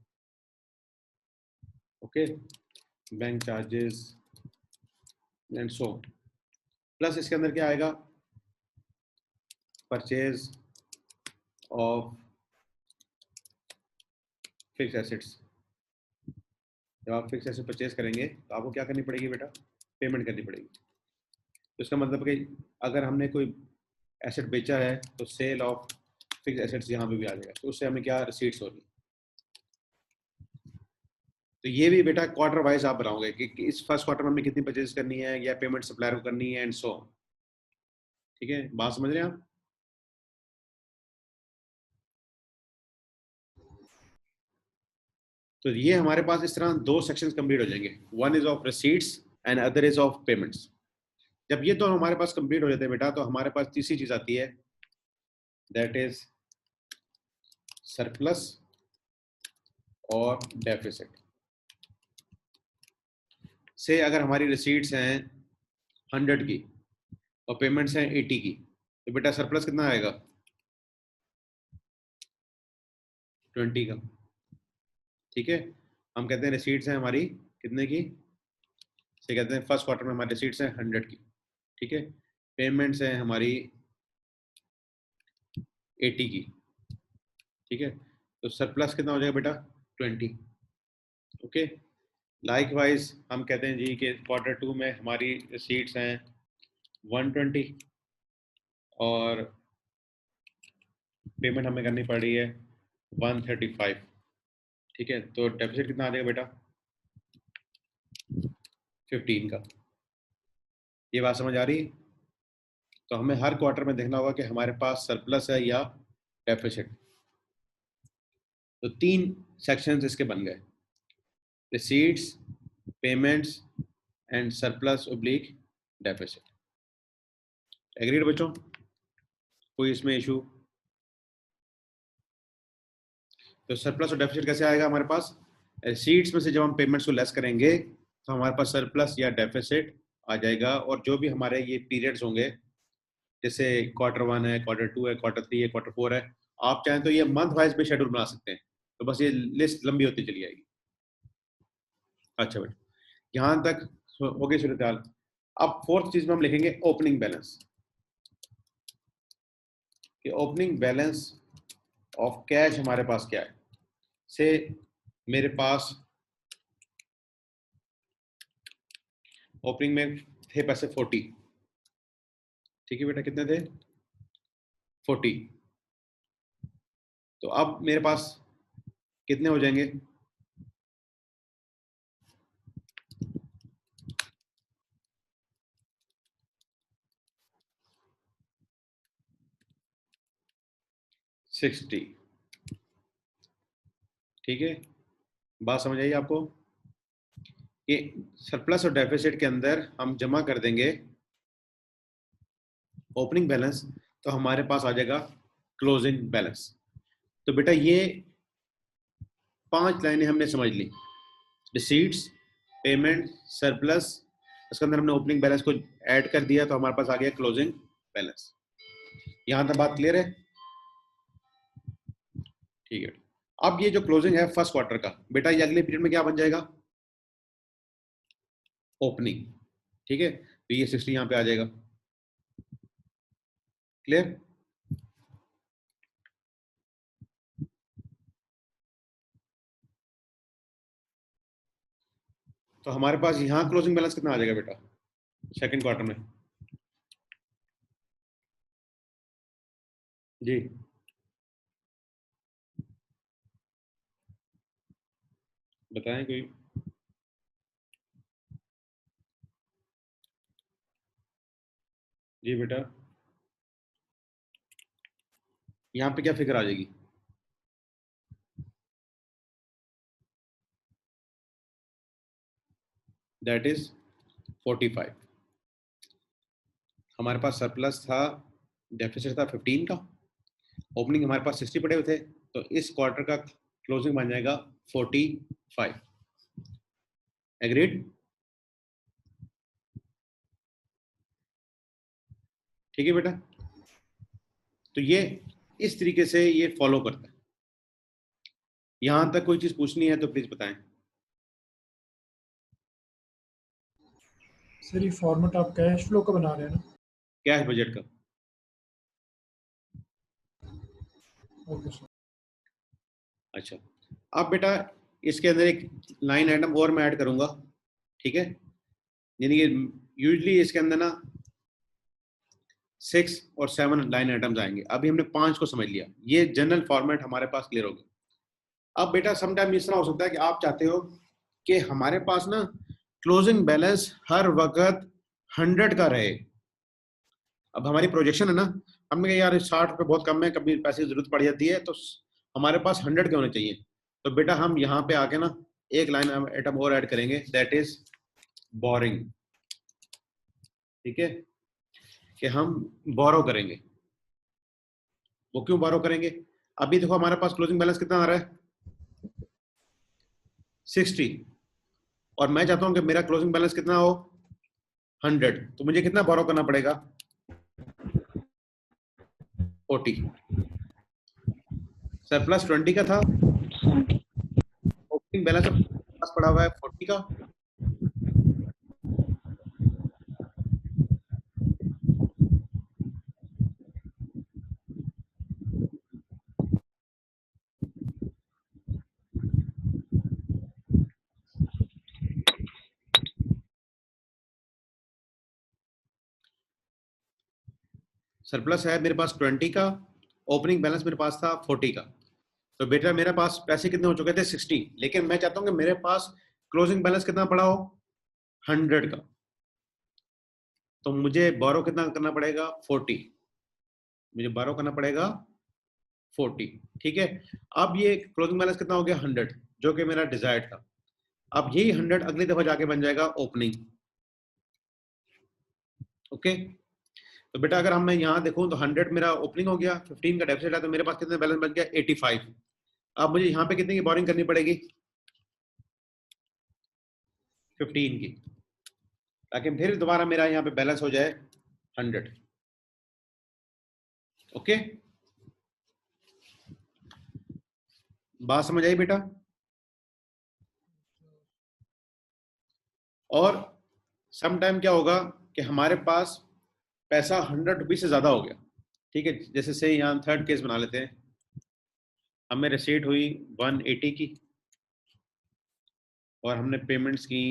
okay. Bank charges and so, plus इसके अंदर क्या आएगा, परचेज ऑफ फिक्स एसेट्स। जब आप फिक्स एसेट परचेज करेंगे तो आपको क्या करनी पड़ेगी बेटा, पेमेंट करनी पड़ेगी। तो इसका मतलब कि अगर हमने कोई एसेट बेचा है तो सेल ऑफ फिक्स एसेट्स यहाँ पे भी आ जाएगा, तो उससे हमें क्या रिसीट्स होगी। तो ये भी बेटा क्वार्टर वाइज आप बनाओगे कि इस फर्स्ट क्वार्टर में हमें कितनी परचेज करनी है या पेमेंट सप्लायर को करनी है एंड सो, ठीक है। बात समझ रहे हैं आप? तो ये हमारे पास इस तरह दो सेक्शंस कंप्लीट हो जाएंगे, one is of receipts and other is of payments. जब ये दोनों हमारे पास कंप्लीट हो जाते हैं बेटा, तो हमारे पास तीसरी चीज आती है, दैट इज सरप्लस और डेफिसिट। से अगर हमारी रिसीट्स हैं 100 की और पेमेंट्स हैं 80 की, तो बेटा सरप्लस कितना आएगा, 20 का, ठीक है। हम कहते हैं रिसीट्स हैं हमारी कितने की, से कहते हैं फर्स्ट क्वार्टर में हमारी रिसीट्स हैं 100 की, ठीक है। पेमेंट्स हैं हमारी 80 की, ठीक है। तो सरप्लस कितना हो जाएगा बेटा, 20, ओके। लाइकवाइज हम कहते हैं जी कि क्वार्टर 2 में हमारी रिसीट्स हैं 120 और पेमेंट हमें करनी पड़ रही है 135, ठीक है। तो डेफिसिट कितना आ जाएगा बेटा, 15 का। ये बात समझ आ रही है? तो हमें हर क्वार्टर में देखना होगा कि हमारे पास सरप्लस है या डेफिसिट। तो 3 सेक्शंस इसके बन गए, receipts, payments and surplus oblique deficit. Agreed बच्चों? कोई इसमें इशू? तो सरप्लस और डेफिसिट कैसे आएगा हमारे पास, रिसीट्स में से जब हम पेमेंट्स को लेस करेंगे तो हमारे पास सरप्लस या डेफिसिट आ जाएगा। और जो भी हमारे ये पीरियड्स होंगे, जैसे क्वार्टर 1 है, क्वार्टर 2 है, क्वार्टर 3 है, क्वार्टर 4 है, आप चाहें तो ये मंथ वाइज भी शेड्यूल बना सकते हैं। तो बस ये लिस्ट लंबी होती चली जाएगी। अच्छा बेटा, यहाँ तक हो गई सूरत हाल। अब फोर्थ चीज में हम लिखेंगे ओपनिंग बैलेंस, कि ओपनिंग बैलेंस ऑफ कैश हमारे पास क्या है। से मेरे पास ओपनिंग में थे पैसे 40, ठीक है बेटा, कितने थे, 40। तो अब मेरे पास कितने हो जाएंगे, 60, ठीक है। बात समझ आई आपको? कि सरप्लस और डेफिसिट के अंदर हम जमा कर देंगे ओपनिंग बैलेंस, तो हमारे पास आ जाएगा क्लोजिंग बैलेंस। तो बेटा ये 5 लाइनें हमने समझ ली, रिसीट्स, पेमेंट, सरप्लस, उसके अंदर हमने ओपनिंग बैलेंस को ऐड कर दिया तो हमारे पास आ गया क्लोजिंग बैलेंस। यहां तक बात क्लियर है? ठीक है। अब ये जो क्लोजिंग है फर्स्ट क्वार्टर का, बेटा ये अगले पीरियड में क्या बन जाएगा, ओपनिंग, ठीक है। तो ये 60 यहां पे आ जाएगा, क्लियर। तो हमारे पास यहां क्लोजिंग बैलेंस कितना आ जाएगा बेटा सेकंड क्वार्टर में, जी बताएं कोई। जी बेटा, यहाँ पे क्या फिगर आ जाएगी, दैट इज 45। हमारे पास सरप्लस था डेफिसिट था 15 का, ओपनिंग हमारे पास 60 पड़े हुए थे, तो इस क्वार्टर का क्लोजिंग बन जाएगा 45। एग्रीड? ठीक है बेटा, तो ये इस तरीके से ये फॉलो करता है। यहां तक कोई चीज पूछनी है तो प्लीज बताएं। सर ये फॉर्मेट आप कैश फ्लो का बना रहे हैं ना? कैश बजट का। Okay sir. अच्छा, अब बेटा इसके अंदर एक लाइन आइटम और मैं ऐड करूंगा, ठीक है? यानी कि यूजली इसके अंदर ना 6 और 7 लाइन आइटम्स आएंगे। अभी हमने 5 को समझ लिया, ये जनरल फॉर्मेट हमारे पास क्लियर हो गया। अब बेटा समटाइम इस तरह हो सकता है कि आप चाहते हो कि हमारे पास ना क्लोजिंग बैलेंस हर वक्त 100 का रहे। अब हमारी प्रोजेक्शन है ना, हमने कहा यार 60 रुपये बहुत कम है, कभी पैसे की जरूरत पड़ जाती है, तो हमारे पास 100 के होने चाहिए। तो बेटा हम यहाँ पे आके ना एक लाइन आइटम और ऐड करेंगे, दैट इज बोरिंग। ठीक है, कि हम बोरो करेंगे। वो क्यों बोरो करेंगे? अभी देखो हमारे पास क्लोजिंग बैलेंस कितना आ रहा है, 60, और मैं चाहता हूं कि मेरा क्लोजिंग बैलेंस कितना हो, 100। तो मुझे कितना बोरो करना पड़ेगा, 40। सरप्लस 20 का था, ओपनिंग बैलेंस पास पड़ा हुआ है 40 का। सरप्लस है मेरे पास 20 का, ओपनिंग बैलेंस मेरे पास था 40 का। तो बेटा मेरे पास पैसे कितने हो चुके थे, 60, लेकिन मैं चाहता हूं कि मेरे पास क्लोजिंग बैलेंस कितना पड़ा हो, 100 का। तो मुझे बोरो कितना करना पड़ेगा, 40। मुझे बोरो करना पड़ेगा 40। ठीक है, अब ये क्लोजिंग बैलेंस कितना हो गया, 100, जो कि मेरा डिजायर्ड था। अब यही 100 अगली दफा जाके बन जाएगा ओपनिंग। ओके, तो बेटा अगर हम मैं यहाँ देखूं तो 100 मेरा ओपनिंग हो गया, 15 का डेफिसिट है, तो मेरे पास कितने बैलेंस बच गया, 85। अब मुझे यहाँ पे कितने की बोरिंग करनी पड़ेगी, 15 की, ताकि फिर दोबारा मेरा यहाँ पे बैलेंस हो जाए 100। ओके, बात समझ आई बेटा? और सम टाइम क्या होगा कि हमारे पास पैसा 100 रुपीज से ज्यादा हो गया। ठीक है, जैसे से यहाँ थर्ड केस बना लेते हैं, हमें रिसीट हुई 180 की और हमने पेमेंट्स की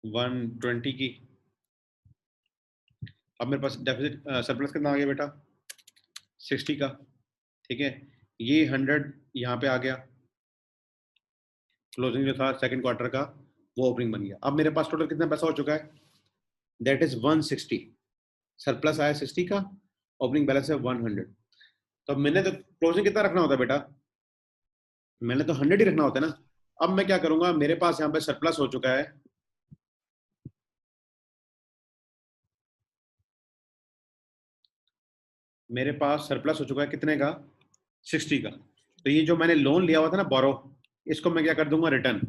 120 की। अब मेरे पास डेफिसिट सरप्लस कितना आ गया बेटा, 60 का। ठीक है, ये 100 यहाँ पे आ गया, क्लोजिंग जो था सेकंड क्वार्टर का वो ओपनिंग बन गया। अब मेरे पास टोटल कितना पैसा हो चुका है, दैट इज 160। सरप्लस आया 60 का, ओपनिंग बैलेंस है 100। तो अब मैंने तो क्लोजिंग कितना रखना होता है बेटा, मैंने तो 100 ही रखना होता है ना। अब मैं क्या करूंगा, मेरे पास यहाँ पे सरप्लस हो चुका है, मेरे पास सरप्लस हो चुका है कितने का, 60 का। तो ये जो मैंने लोन लिया हुआ था ना बोरो, इसको मैं क्या कर दूंगा, रिटर्न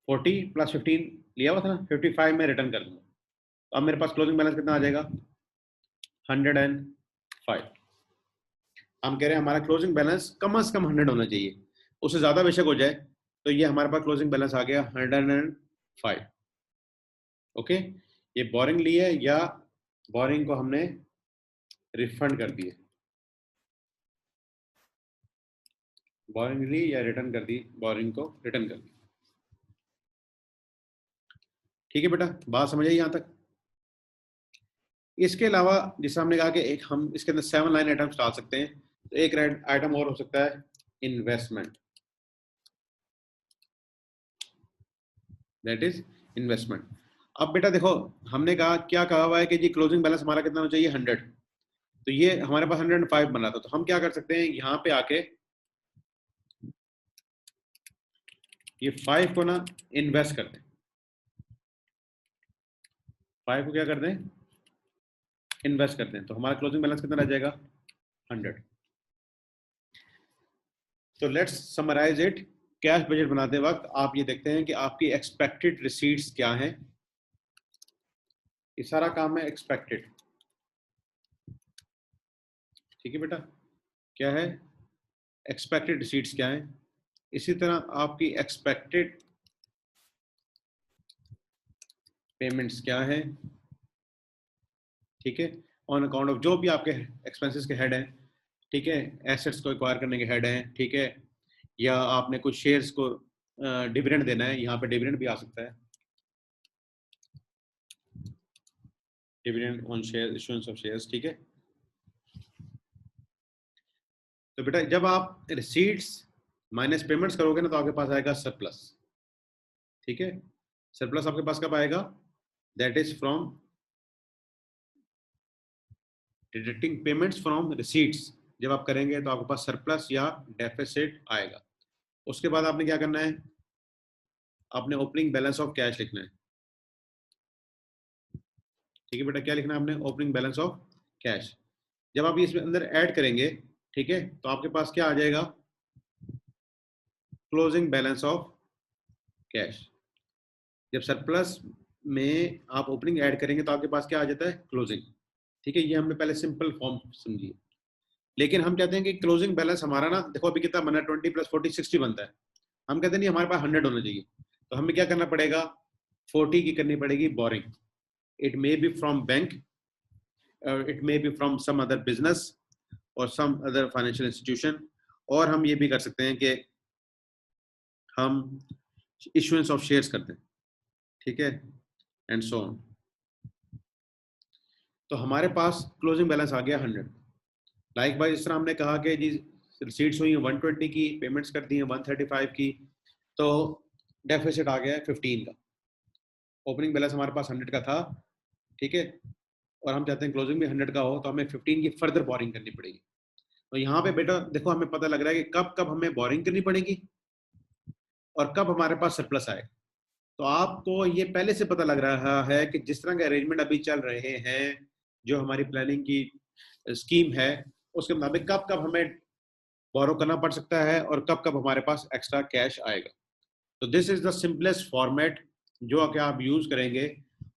40 प्लस 15 लिया हुआ था ना, 55 में रिटर्न कर दूंगा। तो अब मेरे पास क्लोजिंग बैलेंस कितना आ जाएगा, 105। हम कह रहे हैं हमारा क्लोजिंग बैलेंस कम से कम 100 होना चाहिए, उससे ज्यादा बेशक हो जाए। तो ये हमारे पास क्लोजिंग बैलेंस आ गया 105। ओके, ये बोरिंग ली है या बोरिंग को हमने रिफंड कर दिए, बोरिंग ली या रिटर्न कर दी, बोरिंग को रिटर्न कर दी। ठीक है बेटा, बात समझ आई यहां तक? इसके अलावा जैसे हमने कहा कि एक हम इसके अंदर 7 लाइन आइटम्स डाल सकते हैं, तो एक आइटम और हो सकता है इन्वेस्टमेंट, दैट इज इन्वेस्टमेंट। अब बेटा देखो हमने कहा क्या कहा हुआ है कि जी क्लोजिंग बैलेंस हमारा कितना होना चाहिए, 100। तो ये हमारे पास 105 बना था, तो हम क्या कर सकते हैं, यहाँ पे आके ये 5 को ना इन्वेस्ट कर दें, 5 को क्या कर दें, इन्वेस्ट कर दें, तो हमारा क्लोजिंग बैलेंस कितना रह जाएगा, 100। तो let's summarise it. Cash budget बनाते वक्त आप ये देखते हैं कि आपकी एक्सपेक्टेड रिसीट्स क्या हैं, ये सारा काम है एक्सपेक्टेड, ठीक है बेटा, क्या है, एक्सपेक्टेड रिसीट्स क्या है। इसी तरह आपकी एक्सपेक्टेड पेमेंट्स क्या है, ठीक है, ऑन अकाउंट ऑफ जो भी आपके एक्सपेंसेस के हेड हैं, ठीक है, एसेट्स को एक्वायर करने के हेड हैं, ठीक है, या आपने कुछ शेयर्स को डिविडेंड देना है, यहाँ पे डिविडेंड भी आ सकता है, dividend on share, issuance of shares, ठीक है। तो बेटा जब आप रिसीट्स माइनस पेमेंट्स करोगे ना तो आपके पास आएगा सरप्लस, ठीक है। सरप्लस आपके पास कब आएगा, that is from deducting payments from receipts, जब आप करेंगे तो आपके पास सरप्लस या डेफिसिट आएगा। उसके बाद आपने क्या करना है, आपने ओपनिंग बैलेंस ऑफ कैश लिखना है, ठीक है बेटा, क्या लिखना है आपने, ओपनिंग बैलेंस ऑफ कैश। जब आप इसमें अंदर ऐड करेंगे, ठीक है, तो आपके पास क्या आ जाएगा, क्लोजिंग बैलेंस ऑफ कैश। जब सरप्लस में आप ओपनिंग ऐड करेंगे तो आपके पास क्या आ जाता है, क्लोजिंग, ठीक है। ये हमने पहले सिंपल फॉर्म समझी, लेकिन हम कहते हैं कि क्लोजिंग बैलेंस हमारा ना, देखो अभी कितना बना, 20 + 40 60 बनता है। हम कहते हैं नहीं हमारे पास 100 होना चाहिए, तो हमें क्या करना पड़ेगा, 40 की करनी पड़ेगी borrowing. It may be from bank, it may be from some other business और सम अदर फाइनेंशियल इंस्टीट्यूशन, और हम ये भी कर सकते हैं कि हम इशुएंस ऑफ शेयर्स करते हैं, ठीक है, एंड सो ऑन। तो हमारे पास क्लोजिंग बैलेंस आ गया 100। लाइक बाई इस तरह हमने कहा कि जी रिसीट्स हुई हैं 120 की, पेमेंट्स कर दी हैं 135 की, तो डेफिसिट आ गया है 15 का। ओपनिंग बैलेंस हमारे पास 100 का था, ठीक है, और हम चाहते हैं क्लोजिंग भी 100 का हो, तो हमें 15 की फर्दर बोरिंग करनी पड़ेगी। तो यहाँ पे बेटा देखो हमें पता लग रहा है कि कब कब हमें बोरिंग करनी पड़ेगी और कब हमारे पास सरप्लस आएगा। तो आपको ये पहले से पता लग रहा है कि जिस तरह के अरेंजमेंट अभी चल रहे हैं, जो हमारी प्लानिंग की स्कीम है, उसके मुताबिक कब कब हमें बोरो करना पड़ सकता है और कब कब हमारे पास एक्स्ट्रा कैश आएगा। तो this is the simplest format जो कि आप यूज करेंगे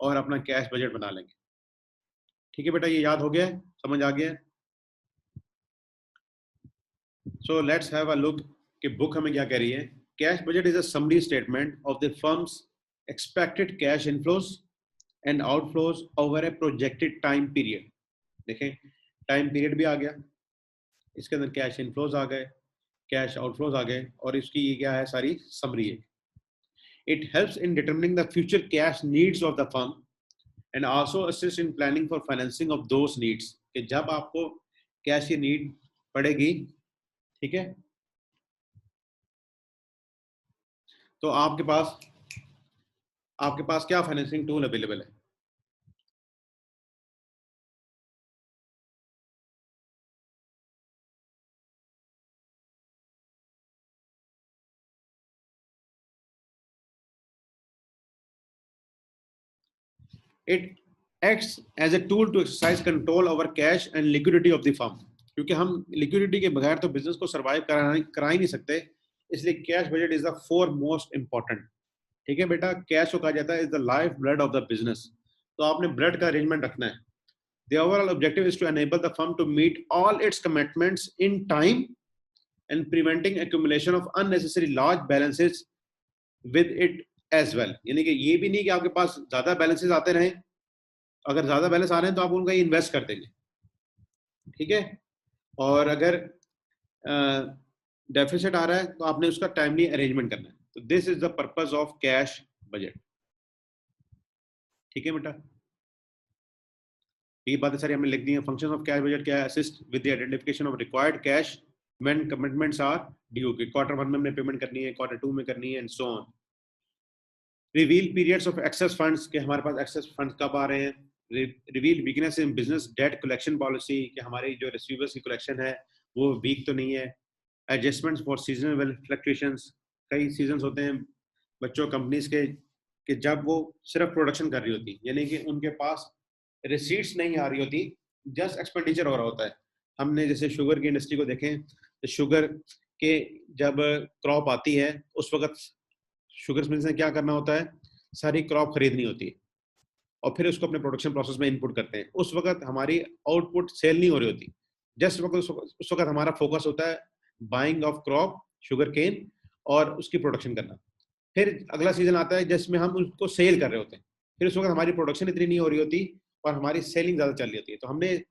और अपना कैश बजट बना लेंगे, ठीक है बेटा, ये याद हो गया, समझ आ गया। So let's have a look कि बुक हमें क्या कह रही है। Cash budget is a summary statement of the firms expected cash inflows and outflows over A projected time period. देखें टाइम पीरियड भी आ गया, इसके अंदर कैश इनफ्लोज आ गए, कैश आउटफ्लोज आ गए, और इसकी ये क्या है, सारी समरी है। It helps in determining the future cash needs of the firm and also assist in planning for financing of those needs, कि जब आपको कैश की नीड पड़ेगी, ठीक है, तो आपके पास क्या फाइनेंसिंग टूल अवेलेबल है। It acts as a tool to exercise control over cash and liquidity of the firm, क्योंकि हम लिक्विडिटी के बगैर तो बिजनेस को सर्वाइव करा ही नहीं सकते, इसलिए cash budget is the four most important, ठीक है बेटा। कैश को कहा जाता है is the life blood of the business, तो आपने ब्लड का अरेंजमेंट रखना है। The overall objective is to enable the firm to meet all its commitments in time and preventing accumulation of unnecessary large balances with it as well। यानी कि ये भी नहीं कि आपके पास ज्यादा बैलेंसेस आते रहें, अगर ज्यादा बैलेंस आ रहे हैं तो आप उनका इन्वेस्ट कर देंगे, ठीक है, और अगर डेफिसिट आ रहा है तो आपने उसका टाइमली अरेंजमेंट करना है। तो this is the purpose of cash budget, ठीक है बेटा। ये बातें सारी हमने लिख दी हैं। फंक्शन ऑफ कैश बजट क्या है, assist with the identification of required cash when commitments are due, कि क्वार्टर 1 में हमने पेमेंट करनी है, क्वार्टर 2 में करनी है, and so on. Reveal periods of excess funds, के हमारे पास एक्सेस फंड्स कब आ रहे हैं, reveal weakness in business debt collection policy, कि हमारी जो रिसीवर्स की कलेक्शन है वो वीक तो नहीं है। एडजस्टमेंट्स फॉर सीजनल फ्लक्चुएशंस, कई सीजन्स होते हैं बच्चों कंपनीज के कि जब वो सिर्फ प्रोडक्शन कर रही होती, यानी कि उनके पास रिसीट्स नहीं आ रही होती, जस्ट एक्सपेंडिचर हो रहा होता है। हमने जैसे शुगर की इंडस्ट्री को देखें तो शुगर के जब क्रॉप आती है उस वक्त शुगर मिल्स ने क्या करना होता है, सारी क्रॉप खरीदनी होती है और फिर उसको अपने प्रोडक्शन प्रोसेस में इनपुट करते हैं। उस वक्त हमारी आउटपुट सेल नहीं हो रही होती, जस्ट उस वक्त हमारा फोकस होता है buying of crop sugar cane और उसकी प्रोडक्शन करना। फिर अगला सीजन आता है जिसमें हम उसको सेल कर रहे होते हैं, फिर उस वक्त हमारी प्रोडक्शन इतनी नहीं हो रही होती और हमारी सेलिंग ज्यादा चल रही होती है। तो हमने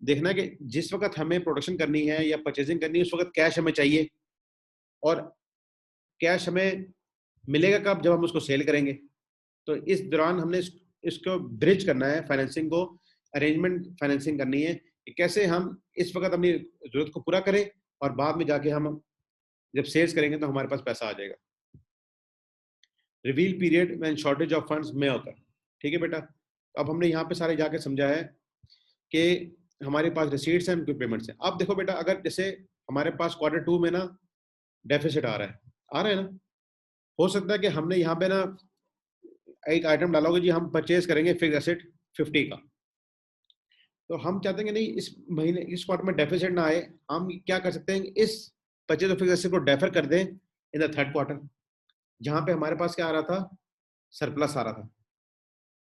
देखना कि जिस वक्त हमें प्रोडक्शन करनी है या परचेजिंग करनी है उस वक्त कैश हमें चाहिए, और कैश हमें मिलेगा कब, जब हम उसको सेल करेंगे। तो इस दौरान हमने इसको ब्रिज करना है, फाइनेंसिंग को अरेंजमेंट फाइनेंसिंग करनी है कि कैसे हम इस वक्त अपनी जरूरत को पूरा करें और बाद में जाके हम जब सेल्स करेंगे तो हमारे पास पैसा आ जाएगा। Reveal period when shortage of funds में होकर, ठीक है बेटा। अब हमने यहाँ पे सारे जाके समझा है कि हमारे पास रिसीट्स हैं, उनकी पेमेंट्स हैं। अब देखो बेटा, अगर जैसे हमारे पास Q2 में ना डेफिसिट आ रहा है ना, हो सकता है कि हमने यहाँ पे ना एक आइटम डाला होगा जी हम परचेज करेंगे फिक्स एसेट 50 का, तो हम चाहते हैं कि नहीं इस महीने इस क्वार्टर में डेफिसिट ना आए, हम क्या कर सकते हैं इस परचेज ऑफ फिक्स एसेट को डेफर कर दें इन द थर्ड क्वार्टर, जहां पे हमारे पास क्या आ रहा था, सरप्लस आ रहा था,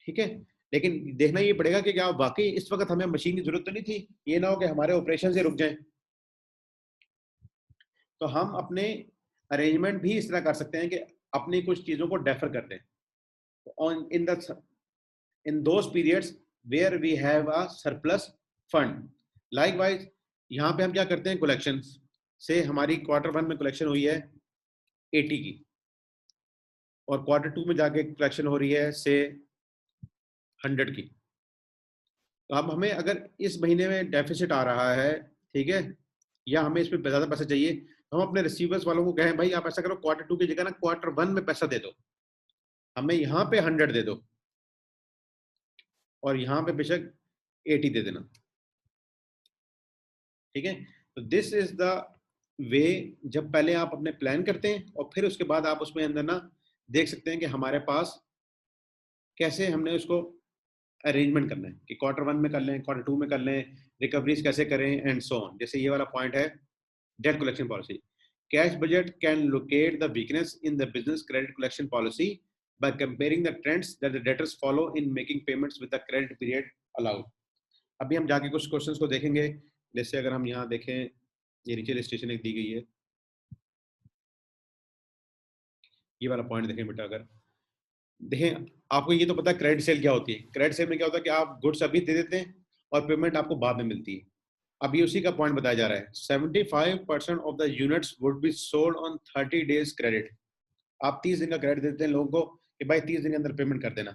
ठीक है। लेकिन देखना ये पड़ेगा कि क्या वाकई इस वक्त हमें मशीन की जरूरत तो नहीं थी, ये ना हो कि हमारे ऑपरेशन से रुक जाए। तो हम अपने अरेंजमेंट भी इस तरह कर सकते हैं कि अपनी कुछ चीजों को डेफर कर दें on in those periods where we have a surplus fund. Likewise यहाँ पे हम क्या करते हैं, कलेक्शन से हमारी Q1 में कलेक्शन हुई है 80 की और Q2 में जाके कलेक्शन हो रही है से 100 की। तो अब हमें अगर इस महीने में डेफिसिट आ रहा है, ठीक है, या हमें इसमें ज्यादा पैसा चाहिए, तो हम अपने रिसीवर्स वालों को कहें भाई आप ऐसा करो Q2 की जगह ना Q1 में पैसा दे दो, हमें यहाँ पे 100 दे दो और यहाँ पे बेशक 80 दे देना, ठीक है। तो दिस इज द वे, जब पहले आप अपने प्लान करते हैं और फिर उसके बाद आप उसमें अंदर ना देख सकते हैं कि हमारे पास कैसे हमने उसको अरेंजमेंट करना है कि Q1 में कर लें, Q2 में कर लें, रिकवरीज कैसे करें एंड सो ऑन। जैसे ये वाला पॉइंट है debt collection policy, cash budget can locate the weakness in the business credit collection policy by comparing the trends that the debtors follow in making payments with the credit period allowed। अभी हम जाके कुछ क्वेश्चंस को देखेंगे, जैसे अगर हम यहाँ देखें, ये नीचे लिस्टेशन एक दी गई है, ये वाला पॉइंट देखें बेटा। अगर देखें, आपको ये तो पता है क्रेडिट सेल क्या होती है। क्रेडिट सेल में क्या होता है कि आप गुड्स अभी दे देते हैं और पेमेंट आपको बाद में मिलती है। अभी उसी का पॉइंट बताया जा रहा है, 75% of the units would be sold on 30 days credit. आप 30 दिन का क्रेडिट देते हैं लोगों को कि भाई 30 दिन के अंदर पेमेंट कर देना।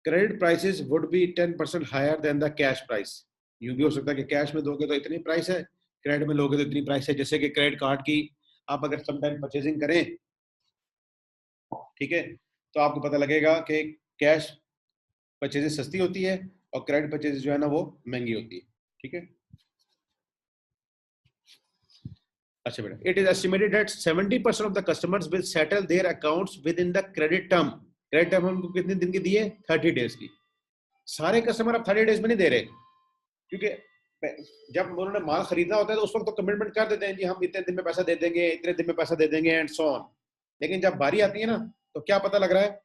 Credit prices would be 10% higher than the cash price. यूं भी हो सकता है कि कैश में दोगे तो इतनी प्राइस है, क्रेडिट में लोगे तो इतनी प्राइस है। जैसे कि क्रेडिट कार्ड की आप अगर समटाइम परचेजिंग करें, ठीक है, तो आपको पता लगेगा कि कैश परचेजेस सस्ती होती है और क्रेडिट परचेजेस जो है ना वो महंगी होती है, ठीक है। अच्छा बेटा, it is estimated that 70% of the customers will settle their accounts with in the credit term. Credit term हमको कितने दिन की दी है, 30 डेज की। सारे कस्टमर अब 30 डेज में नहीं दे रहे, क्योंकि जब उन्होंने माल खरीदना होता है तो उस वक्त तो कमिटमेंट कर देते हैं जी हम इतने दिन में पैसा दे देंगे, इतने दिन में पैसा दे देंगे एंड सो ऑन। लेकिन जब बारी आती है ना तो क्या पता लग रहा है,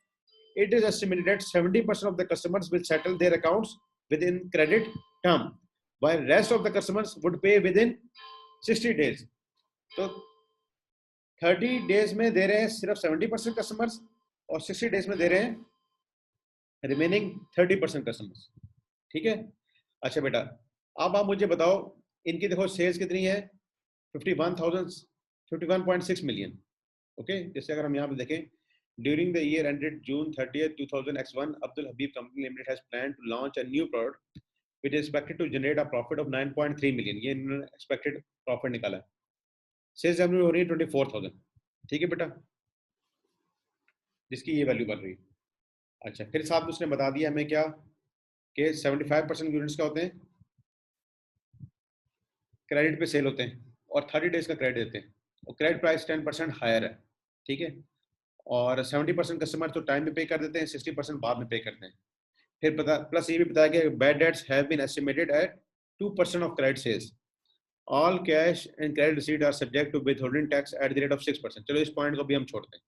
it is estimated that 70% of the customers will settle their accounts within credit term, while rest of the customers would pay within 60 days। तो 30 डेज में दे रहे हैं सिर्फ 70% कस्टमर्स और 60 डेज में दे रहे हैं रिमेनिंग 30% कस्टमर्स, ठीक है। अच्छा बेटा, अब आप मुझे बताओ इनकी देखो सेल्स कितनी है, 51.6 मिलियन। ओके, जैसे अगर हम यहाँ पे देखें, during the year ended June 30th 2001, Abdul Habib Company Limited has planned to launch a new product which is expected to generate a profit of 9.3 million। ये इन्होंने expected profit निकाला है। सेल्स रेवेन्यू हो रही है 24,000, ठीक है बेटा, जिसकी ये वैल्यू बन रही है। अच्छा, फिर साथ में उसने बता दिया हमें क्या, कि 75% यूनिट्स क्या होते हैं, क्रेडिट पे सेल होते हैं और 30 डेज का क्रेडिट देते हैं और क्रेडिट प्राइस 10% हायर है, ठीक है। और 70% कस्टमर तो टाइम पे पे कर देते हैं, 60% बाद में पे करते हैं। फिर पता प्लस ये भी बताया कि bad debts have been estimated at 2% of credit sales. All cash and credit receipt are subject to withholding tax at the rate of 6%। चलो इस पॉइंट को भी हम छोड़ते हैं,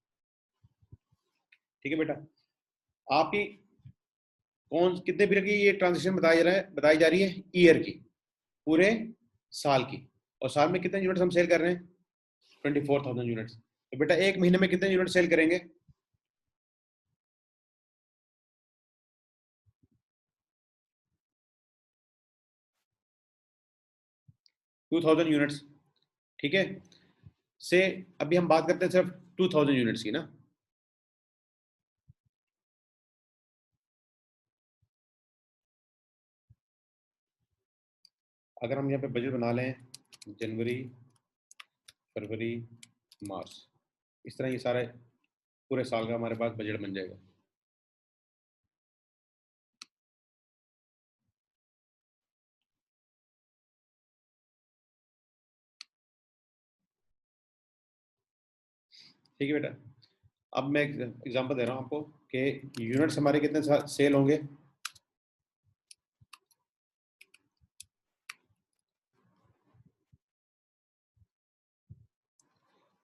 ठीक है बेटा। आपकी कौन कितने पीरियड की ये ट्रांजेक्शन बताई जा रही है, ईयर की, पूरे साल की। और साल में कितने यूनिट्स हम सेल कर रहे हैं, 24,000 यूनिट्स। तो बेटा एक महीने में कितने यूनिट सेल करेंगे, 2000 यूनिट्स, ठीक है। से अभी हम बात करते हैं सिर्फ 2000 यूनिट्स की ना। अगर हम यहाँ पे बजट बना लें, जनवरी, फरवरी, मार्च, इस तरह ये सारे पूरे साल का हमारे पास बजट बन जाएगा। ठीक है बेटा। अब मैं एग्जांपल दे रहा हूँ आपको कि यूनिट्स हमारे कितने सेल होंगे।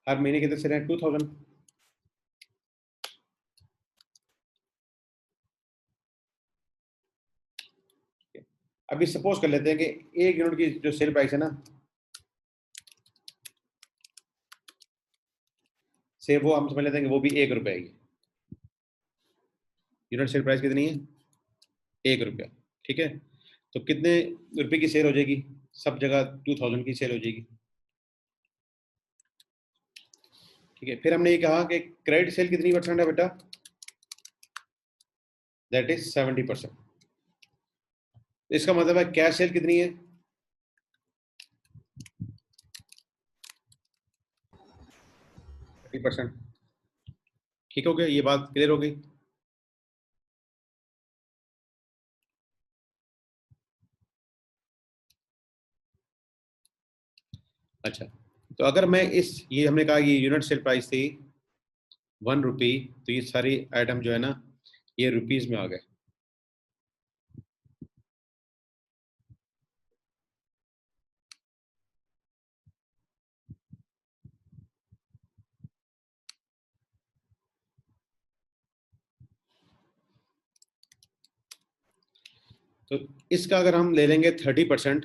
हर महीने कितने सेल हैं, 2000। अभी सपोज कर लेते हैं कि एक यूनिट की जो सेल प्राइस है ना, से वो हम समझ लेते हैं कि वो भी 1 रुपया है। यूनिट सेल प्राइस कितनी है, 1 रुपया, ठीक है। तो कितने रुपए की सेल हो जाएगी, सब जगह 2000 की सेल हो जाएगी, ठीक है। फिर हमने ये कहा कि क्रेडिट सेल कितनी परसेंट है बेटा, दैट इज 70%। इसका मतलब है कैश सेल कितनी है, 30%। ठीक हो गया, ये बात क्लियर हो गई। अच्छा, तो अगर मैं ये हमने कहा ये यूनिट सेल प्राइस थी 1 रुपी, तो ये सारी आइटम जो है ना ये रुपीज में आ गए। तो इसका अगर हम ले लेंगे 30%,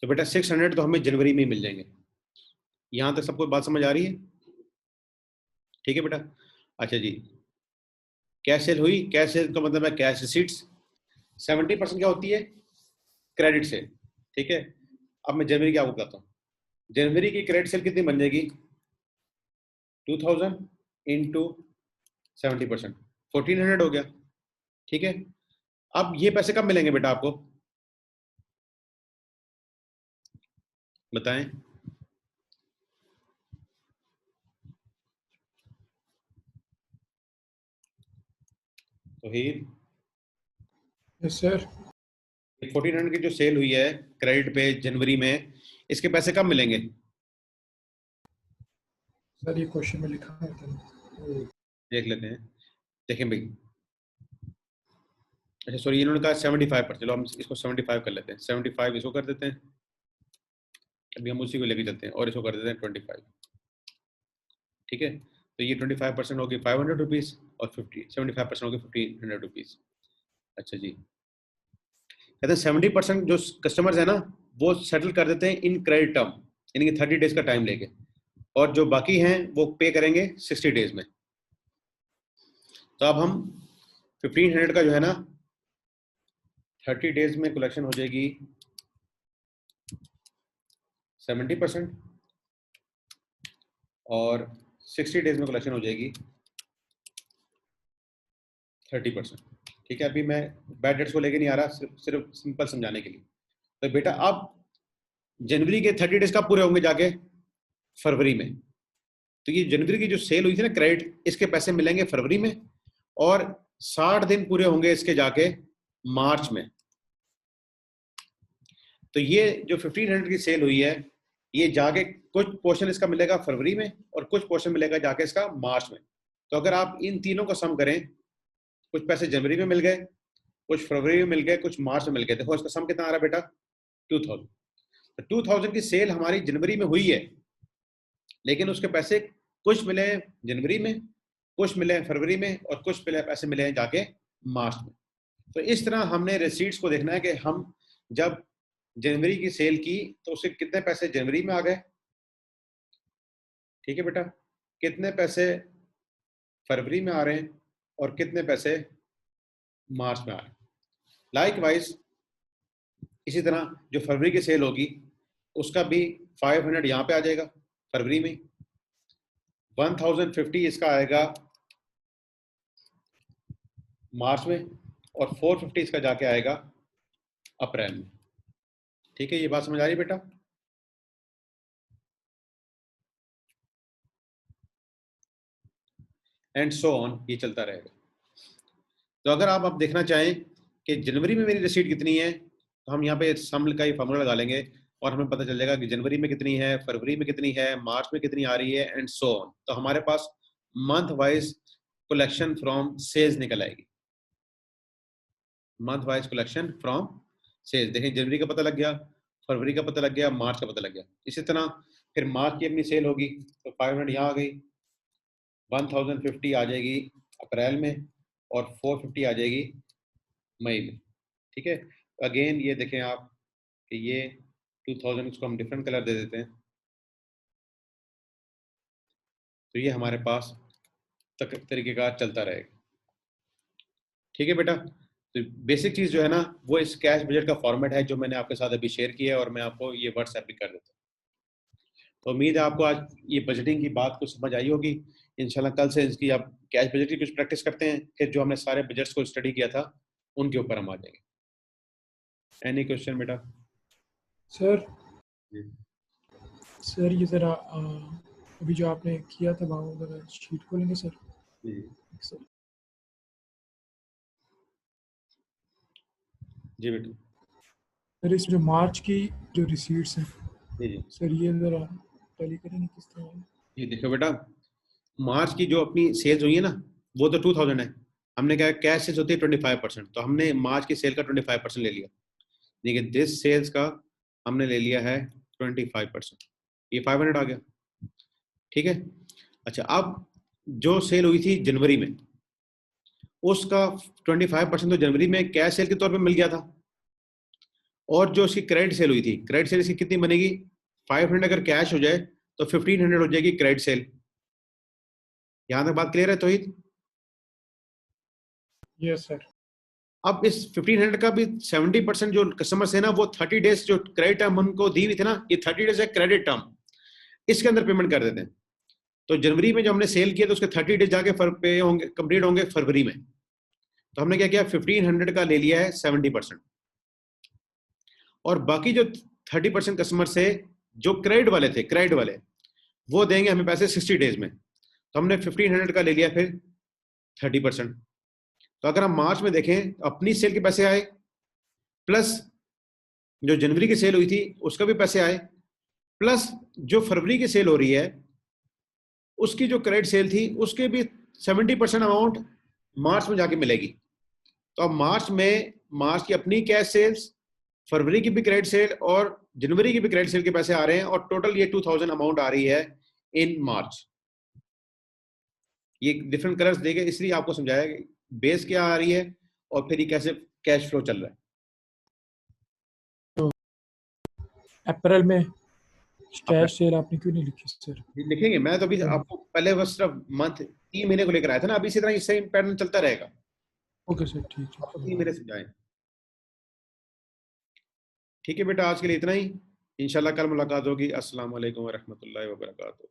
तो बेटा 600 तो हमें जनवरी में ही मिल जाएंगे। यहां तक सबको बात समझ आ रही है, ठीक है बेटा। अच्छा जी, कैश सेल हुई, कैश सेल का मतलब है कैश रिसीट्स। 70% क्या होती है, क्रेडिट सेल, ठीक है। अब मैं जनवरी की आपको बताता हूँ। जनवरी की क्रेडिट सेल कितनी बन जाएगी, 2000 इंटू 70%, 1400 हो गया, ठीक है। अब ये पैसे कब मिलेंगे बेटा आपको, बताएं। तो ही यस सर। 1400 की जो सेल हुई है क्रेडिट पे जनवरी में, इसके पैसे कब मिलेंगे, सर ये क्वेश्चन में लिखा है तो देख लेते हैं। देखें भाई, अच्छा सॉरी, इन्होंने कहा 75%, चलो हम इसको 75 कर लेते हैं, 75 इसको कर देते हैं। अभी हम उसी को लेके चलते हैं और इसको कर देते हैं 25, ठीक है। तो ये 25% होगी 500 रुपीज़ और 75% होगी 1500 रुपीज़। अच्छा जी, कहते हैं 70% जो कस्टमर्स है ना वो सेटल कर देते हैं इन क्रेडिट टर्म, यानी कि 30 डेज का टाइम लेके, और जो बाकी हैं वो पे करेंगे 60 डेज में। तो अब हम 1500 का जो है ना 30 डेज में कलेक्शन हो जाएगी 70%, और 60 डेज में कलेक्शन हो जाएगी 30%, ठीक है। अभी मैं बैड डेट्स को लेके नहीं आ रहा, सिर्फ सिंपल समझाने के लिए। तो बेटा अब जनवरी के 30 डेज कब पूरे होंगे जाके, फरवरी में। तो ये जनवरी की जो सेल हुई थी ना क्रेडिट, इसके पैसे मिलेंगे फरवरी में, और 60 दिन पूरे होंगे इसके जाके मार्च में। तो ये जो 1500 की सेल हुई है, ये जाके कुछ पोर्शन इसका मिलेगा फरवरी में और कुछ पोर्शन मिलेगा जाके इसका मार्च में। तो अगर आप इन तीनों को सम करें, कुछ पैसे जनवरी में मिल गए, कुछ फरवरी में मिल गए, कुछ मार्च में मिल गए, देखो इसका सम कितना आ रहा है बेटा, 2000। तो 2000 की सेल हमारी जनवरी में हुई है, लेकिन उसके पैसे कुछ मिले हैं जनवरी में, कुछ मिले हैं फरवरी में और कुछ पैसे मिले हैं जाके मार्च में। तो इस तरह हमने रिसीट्स को देखना है कि हम जब जनवरी की सेल की तो उसके कितने पैसे जनवरी में आ गए, ठीक है बेटा, कितने पैसे फरवरी में आ रहे हैं और कितने पैसे मार्च में आ रहे हैं। लाइकवाइज इसी तरह जो फरवरी की सेल होगी उसका भी 500 यहाँ पे आ जाएगा फरवरी में, 1050 इसका आएगा मार्च में और 450 इसका जाके आएगा अप्रैल में। ठीक है, ये बात समझ आ रही है बेटा? एंड सो ऑन, ये चलता रहेगा। तो अगर आप अब देखना चाहें कि जनवरी में मेरी रिसीट कितनी है, तो हम यहाँ पे सम का ही फॉर्मूला लगा लेंगे और हमें पता चल जाएगा कि जनवरी में कितनी है, फरवरी में कितनी है, मार्च में कितनी आ रही है, एंड सो ऑन। तो हमारे पास month wise collection from sales निकल आएगी, month wise collection from sales. देखें, जनवरी का पता लग गया, फरवरी का पता लग गया, मार्च का पता लग गया। इसी तरह फिर मार्च की अपनी सेल होगी तो 500 यहाँ आ गई, 1050 आ जाएगी अप्रैल में और 450 आ जाएगी मई में। ठीक है, अगेन ये देखें आप कि ये 2000 इसको हम डिफरेंट कलर दे देते हैं, तो ये हमारे पास तरीके का चलता रहेगा। ठीक है बेटा, तो बेसिक चीज जो है ना वो इस कैश बजट का फॉर्मेट है जो मैंने आपके साथ अभी शेयर किया है और मैं आपको ये व्हाट्सएप भी कर देता हूँ। तो उम्मीद है आपको आज ये बजटिंग की बात कुछ समझ आई होगी। इंशाल्लाह कल से इसकी आप कैश बजट की कुछ प्रैक्टिस करते हैं, फिर जो हमने सारे बजट्स को स्टडी किया था उनके ऊपर हम आ जाएंगे। एनी क्वेश्चन बेटा? सर जी सर ये ज़रा अभी जो आपने किया था वहाँ ज़रा शीट खोलेंगे सर। जी सर जी बेटा, सर इस जो मार्च की जो रिसीट्स हैं जी जी सर ये ज़रा टैली करेंगे किस तरह है? ये देखो बेटा, मार्च की जो अपनी सेल्स हुई है ना वो तो 2000 है। हमने कहा कैश सेल्स होती है 25%, तो हमने मार्च की सेल का 25% ले लिया। देखिए दिस सेल्स का हमने ले लिया है 25%, ये 500 आ गया। ठीक है, अच्छा अब जो सेल हुई थी जनवरी में उसका 25% तो जनवरी में कैश सेल के तौर पे मिल गया था, और जो उसकी क्रेडिट सेल हुई थी, क्रेडिट सेल इसकी कितनी बनेगी, 500 अगर कैश हो जाए तो 1500 हो जाएगी क्रेडिट सेल। यहां तक बात क्लियर है तौहीद? Yes sir. अब इस 1500 का भी 70% जो कस्टमर्स है ना वो 30 डेज जो क्रेडिट टर्म उनको दी हुई थी ना, ये 30 डेज है क्रेडिट टर्म, इसके अंदर पेमेंट कर देते हैं। तो जनवरी में जो हमने सेल किया तो उसके 30 डेज जाके पे होंगे, कंप्लीट होंगे फरवरी में। तो हमने क्या किया, 1500 का ले लिया है 70%, और बाकी जो 30% कस्टमर से जो क्रेडिट वाले थे, क्रेडिट वाले वो देंगे हमें पैसे 60 डेज में। तो हमने 1500 का ले लिया फिर 30%। तो अगर हम मार्च में देखें अपनी सेल के पैसे आए, प्लस जो जनवरी की सेल हुई थी उसका भी पैसे आए, प्लस जो फरवरी की सेल हो रही है उसकी जो क्रेडिट सेल थी उसके भी 70% अमाउंट मार्च में जाके मिलेगी। तो अब मार्च की अपनी कैश सेल्स, फरवरी की भी क्रेडिट सेल और जनवरी की भी क्रेडिट सेल के पैसे आ रहे हैं, और टोटल ये 2000 अमाउंट आ रही है इन मार्च। ये डिफरेंट कलर्स देके इसलिए आपको समझाया कि बेस क्या आ रही है और फिर ये कैसे कैश फ्लो चल रहा है। तो अप्रैल में कैश सेल आपने क्यों नहीं लिखी सर? लिखेंगे, मैं तो अभी आपको पहले बस सिर्फ मंथ 3 महीने को लेकर आया था ना, अभी इसी तरह सेम पैटर्न चलता रहेगा। ओके सर ठीक आपको 3 है। महीने समझाएं। ठीक है बेटा, आज के लिए इतना ही, इंशाल्लाह कल मुलाकात होगी। अस्सलाम वालेकुम व रहमतुल्लाहि व बरकातुहू।